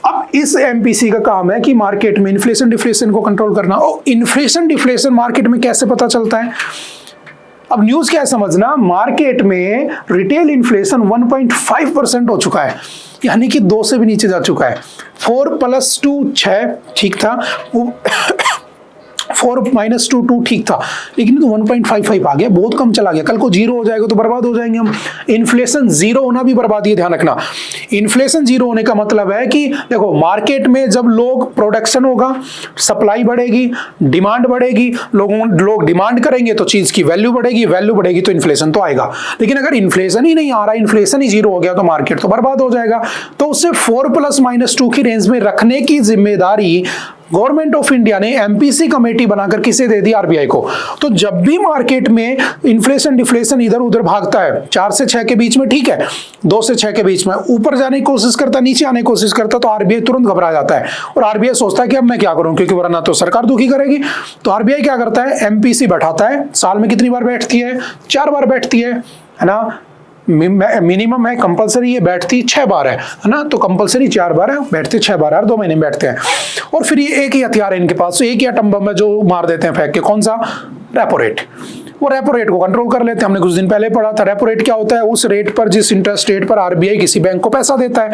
अब इस एमपीसी का काम है कि मार्केट में इन्फ्लेशन डिफ्लेशन को कंट्रोल करना। और इन्फ्लेशन डिफ्लेशन मार्केट में कैसे पता चलता है? अब न्यूज क्या है समझना, मार्केट में रिटेल इन्फ्लेशन 1.5% हो चुका है, यानी कि 2 से भी नीचे जा चुका है। 4 + 2 6 ठीक था, 4 - 2 2 ठीक था, लेकिन तो 1.55 आ गया, बहुत कम चला गया। कल को 0 हो जाएगा तो बर्बाद हो जाएंगे हम। इन्फ्लेशन 0 होना भी बर्बादी है, ध्यान रखना। इन्फ्लेशन 0 होने का मतलब है कि देखो मार्केट में जब लोग प्रोडक्शन होगा, सप्लाई बढ़ेगी, डिमांड बढ़ेगी, लोग डिमांड करेंगे तो चीज की वैल्यू बढ़ेगी तो इन्फ्लेशन तो आएगा। लेकिन अगर इन्फ्लेशन ही नहीं आ रहा, इन्फ्लेशन ही 0 हो गया तो मार्केट तो बर्बाद हो जाएगा। तो उससे 4 + -2 की रेंज में रखने की जिम्मेदारी गवर्नमेंट ऑफ इंडिया ने एमपीसी कमेटी बनाकर किसे दे दी? आरबीआई को। तो जब भी मार्केट में इन्फ्लेशन डिफ्लेशन इधर उधर भागता है, 4 से 6 के बीच में ठीक है, 2 से 6 के बीच में ऊपर जाने की कोशिश करता है, नीचे आने की कोशिश करता है, तो आरबीआई तुरंत घबरा जाता है, और आरबीआई सोचता है कि अब मैं क्या करूं, क्योंकि वरना तो सरकार दुखी करेगी। तो आरबीआई क्या करता है, एमपीसी बैठाता है। साल में कितनी बार बैठती है? 4 बार बैठती है ना। मिनिमम है, कंपलसरी ये बैठती 6 बार है ना, तो कंपलसरी 4 बार है, बैठते 6 बार, हर 2 महीने में बैठते हैं। और फिर ये एक ही हथियार है इनके पास, तो एक ही एटम बम है जो मार देते हैं फेंक के, कौन सा? Repo rate. वो रेपो रेट को कंट्रोल कर लेते हैं। हमने कुछ दिन पहले पढ़ा था, रेपो रेट क्या होता है? उस रेट पर, जिस इंटरेस्ट रेट पर आरबीआई किसी बैंक को पैसा देता है,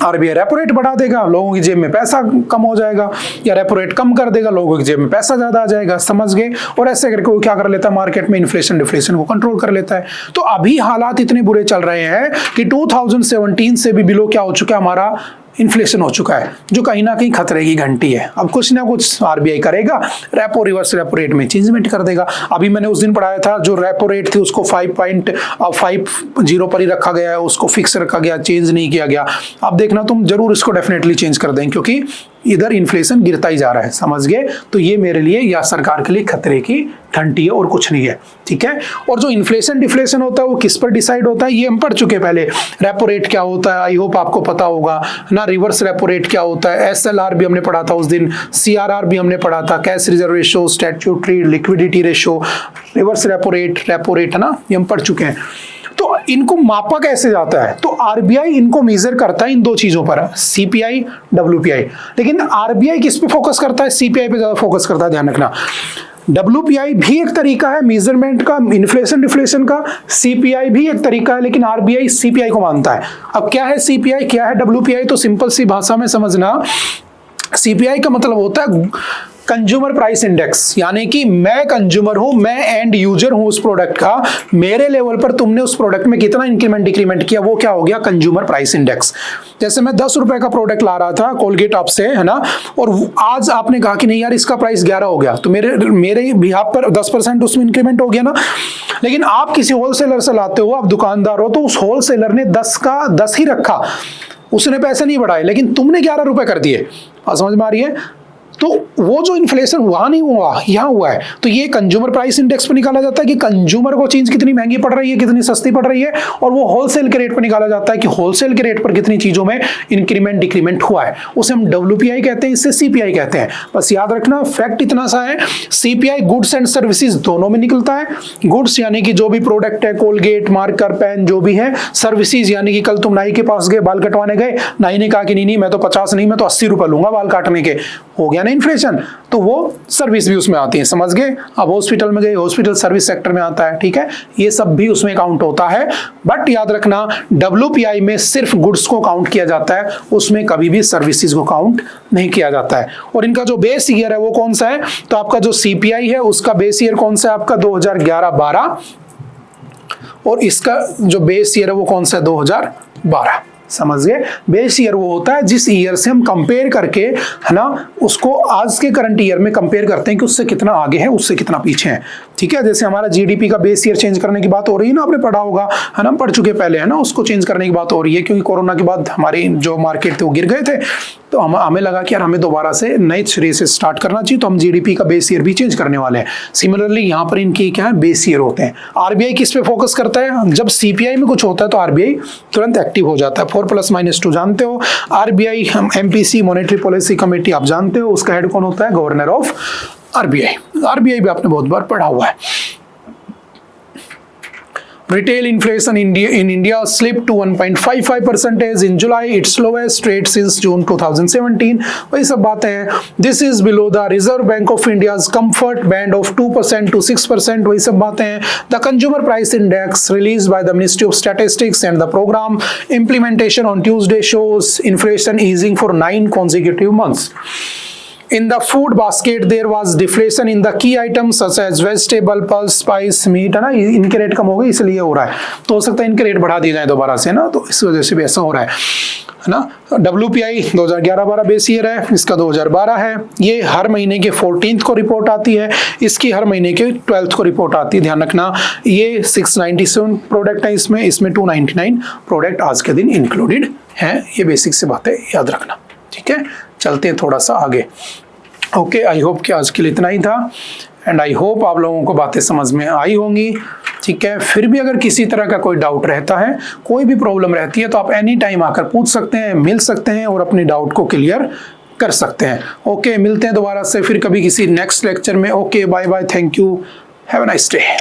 आरबीआई रेपो रेट बढ़ा देगा, लोगों की जेब में पैसा कम हो जाएगा, या रेपो रेट कम कर देगा, लोगों की जेब में पैसा ज्यादा आ जाएगा, समझ गए। और ऐसे करके वो क्या कर लेता है, मार्केट में इन्फ्लेशन डिफ्लेशन को कंट्रोल कर लेता है। तो अभी हालात इतने बुरे चल रहे हैं कि 2017 से भी बिलो क्या हो चुका है, हमारा इन्फ्लेशन हो चुका है, जो कहीं ना कहीं खतरे की घंटी है। अब कुछ ना कुछ आरबीआई करेगा, रेपो रिवर्स रेपो रेट में चेंजमेंट कर देगा। अभी मैंने उस दिन पढ़ाया था, जो रेपो रेट थी उसको 5.50 पर ही रखा गया है, उसको फिक्स रखा गया, चेंज नहीं किया गया। अब देखना तुम जरूर इसको डेफिनेटली चेंज कर देंगे, क्योंकि इधर इन्फ्लेशन गिरता ही जा रहा है, समझ गए। तो ये मेरे लिए या सरकार के लिए खतरे की घंटी है और कुछ नहीं है, ठीक है। और जो इन्फ्लेशन डिफ्लेशन होता है वो किस पर डिसाइड होता है, ये हम पढ़ चुके पहले। रेपो रेट क्या होता है, आई होप आपको पता होगा ना। रिवर्स रेपो रेट क्या होता है, एसएलआर भी हमने पढ़ा था उस दिन, सीआरआर भी हमने पढ़ा था, cash reserve ratio, statutory liquidity ratio, reverse repo rate है ना, ये हम पढ़ चुके हैं। तो इनको मापा कैसे जाता है? तो आरबीआई इनको मेजर करता है इन 2 चीजों पर, सीपीआई, डब्ल्यूपीआई। लेकिन आरबीआई किस पे फोकस करता है? सीपीआई पे ज्यादा फोकस करता है, ध्यान रखना। डब्ल्यूपीआई भी एक तरीका है मेजरमेंट का, इन्फ्लेशन डिफ्लेशन का, सीपीआई भी एक तरीका है, लेकिन आरबीआई सीपीआई को मानता है। अब क्या है सीपीआई, क्या है डब्ल्यूपीआई? तो सिंपल सी भाषा में समझना, सीपीआई का मतलब होता है कंज्यूमर प्राइस इंडेक्स, यानी कि मैं कंज्यूमर हूं, मैं एंड यूजर हूं उस प्रोडक्ट का, मेरे लेवल पर तुमने उस प्रोडक्ट में कितना इंक्रीमेंट डिक्रीमेंट किया, वो क्या हो गया? Consumer price index. जैसे मैं 10 रुपए का प्रोडक्ट ला रहा था कोलगेट आपसे, है ना, और आज आपने कहा कि नहीं यार इसका प्राइस 11 हो गया, तो मेरे बिहाफ पर 10% उसमें इंक्रीमेंट हो गया ना। लेकिन आप किसी होलसेलर से लाते हो, आप दुकानदार हो, तो उस होलसेलर ने 10 का 10 ही रखा, उसने पैसे नहीं बढ़ाए, लेकिन तुमने 11 रुपए कर दिए। समझ में आ रही है? तो वो जो इन्फ्लेशन वहां नहीं हुआ, यहाँ हुआ है। तो ये कंज्यूमर प्राइस इंडेक्स पर निकाला जाता है कि कंज्यूमर को चीज कितनी महंगी पड़ रही है, कितनी सस्ती पड़ रही है, और वो होलसेल के रेट पर निकाला जाता है कि होलसेल के रेट पर कितनी चीजों में इंक्रीमेंट डिक्रीमेंट हुआ है। उसे हम WPI कहते हैं, इससे CPI कहते हैं। बस याद रखना फैक्ट इतना सा है, CPI गुड्स एंड सर्विसेज दोनों में निकलता है। गुड्स यानी कि जो भी प्रोडक्ट है, कोलगेट, मार्कर, पेन, जो भी है। सर्विसेज यानी कि कल तुम नाई के पास गए, बाल कटवाने गए, नाई ने कहा कि नहीं मैं तो 50 नहीं, मैं तो 80 रुपए लूंगा बाल काटने के, हो गया ना इन्फ्लेशन, तो वो सर्विस भी उसमें आती है, समझ गए। अब हॉस्पिटल में गए, हॉस्पिटल सर्विस सेक्टर में आता है, ठीक है, ये सब भी उसमें काउंट होता है। बट याद रखना WPI में सिर्फ गुड्स को काउंट किया जाता है, उसमें कभी भी सर्विसेज को काउंट नहीं किया जाता है। और इनका जो बेस ईयर है वो कौन सा है, तो आपका जो CPI है उसका बेस ईयर कौन सा है, आपका 2011-12, और इसका जो बेस ईयर है वो कौन सा है, 2012। समझ गए। बेस ईयर वो होता है जिस ईयर से हम कंपेयर करके, है ना, उसको आज के करंट ईयर में कंपेयर करते हैं कि उससे कितना आगे है, उससे कितना पीछे है, ठीक है। जैसे हमारा GDP का बेस ईयर चेंज करने की बात हो रही है ना, आपने पढ़ा होगा, है ना, पढ़ चुके पहले, है ना, उसको चेंज करने की बात हो रही है क्योंकि कोरोना के बाद हमारी जो मार्केट थे वो गिर गए थे, तो हमें लगा कि यार हमें दोबारा से नए सिरे से स्टार्ट करना चाहिए, तो हम GDP का बेस ईयर भी चेंज करने वाले हैं। सिमिलरली यहाँ पर इनकी क्या है, बेस ईयर होते हैं। RBI किस पे फोकस करता है, जब CPI में कुछ होता है तो RBI तुरंत एक्टिव हो जाता है। 4+-2 जानते हो, RBI हम MPC मॉनेटरी पॉलिसी कमेटी आप जानते हो, उसका हेड कौन होता है, गवर्नर ऑफ RBI भी आपने बहुत बार पढ़ा हुआ है। Retail inflation in India slipped to 1.55% in July, its lowest rate since June 2017. वही सब बातें हैं। This is below the Reserve Bank of India's comfort band of 2% to 6%. वही सब बातें हैं। The Consumer Price Index released by the Ministry of Statistics and the program implementation on Tuesday shows inflation easing for 9 consecutive months. In the food basket, there was deflation in the key items such as vegetable, pulse, spice, meat, है ना, इनके rate कम हो गए इसलिए हो रहा है। तो हो सकता है इनके रेट बढ़ा दिए जाए दोबारा से ना, तो इस वजह से भी ऐसा हो रहा है ना। WPI 2011-12 बेस ईयर है, इसका 2012 है। ये हर महीने के 14th को रिपोर्ट आती है, इसकी हर महीने के 12th को रिपोर्ट आती है। ध्यान रखना, ये 697 प्रोडक्ट है, इसमें 299 प्रोडक्ट आज के दिन इंक्लूडेड हैं। ये बेसिक से बातें याद रखना, ठीक है। चलते हैं थोड़ा सा आगे। ओके, आई होप कि आज के लिए इतना ही था, एंड आई होप आप लोगों को बातें समझ में आई होंगी, ठीक है। फिर भी अगर किसी तरह का कोई डाउट रहता है, कोई भी प्रॉब्लम रहती है, तो आप एनी टाइम आकर पूछ सकते हैं, मिल सकते हैं और अपनी डाउट को क्लियर कर सकते हैं। ओके, मिलते हैं दोबारा से फिर कभी किसी नेक्स्ट लेक्चर में। Okay, bye bye, thank you, have a nice day.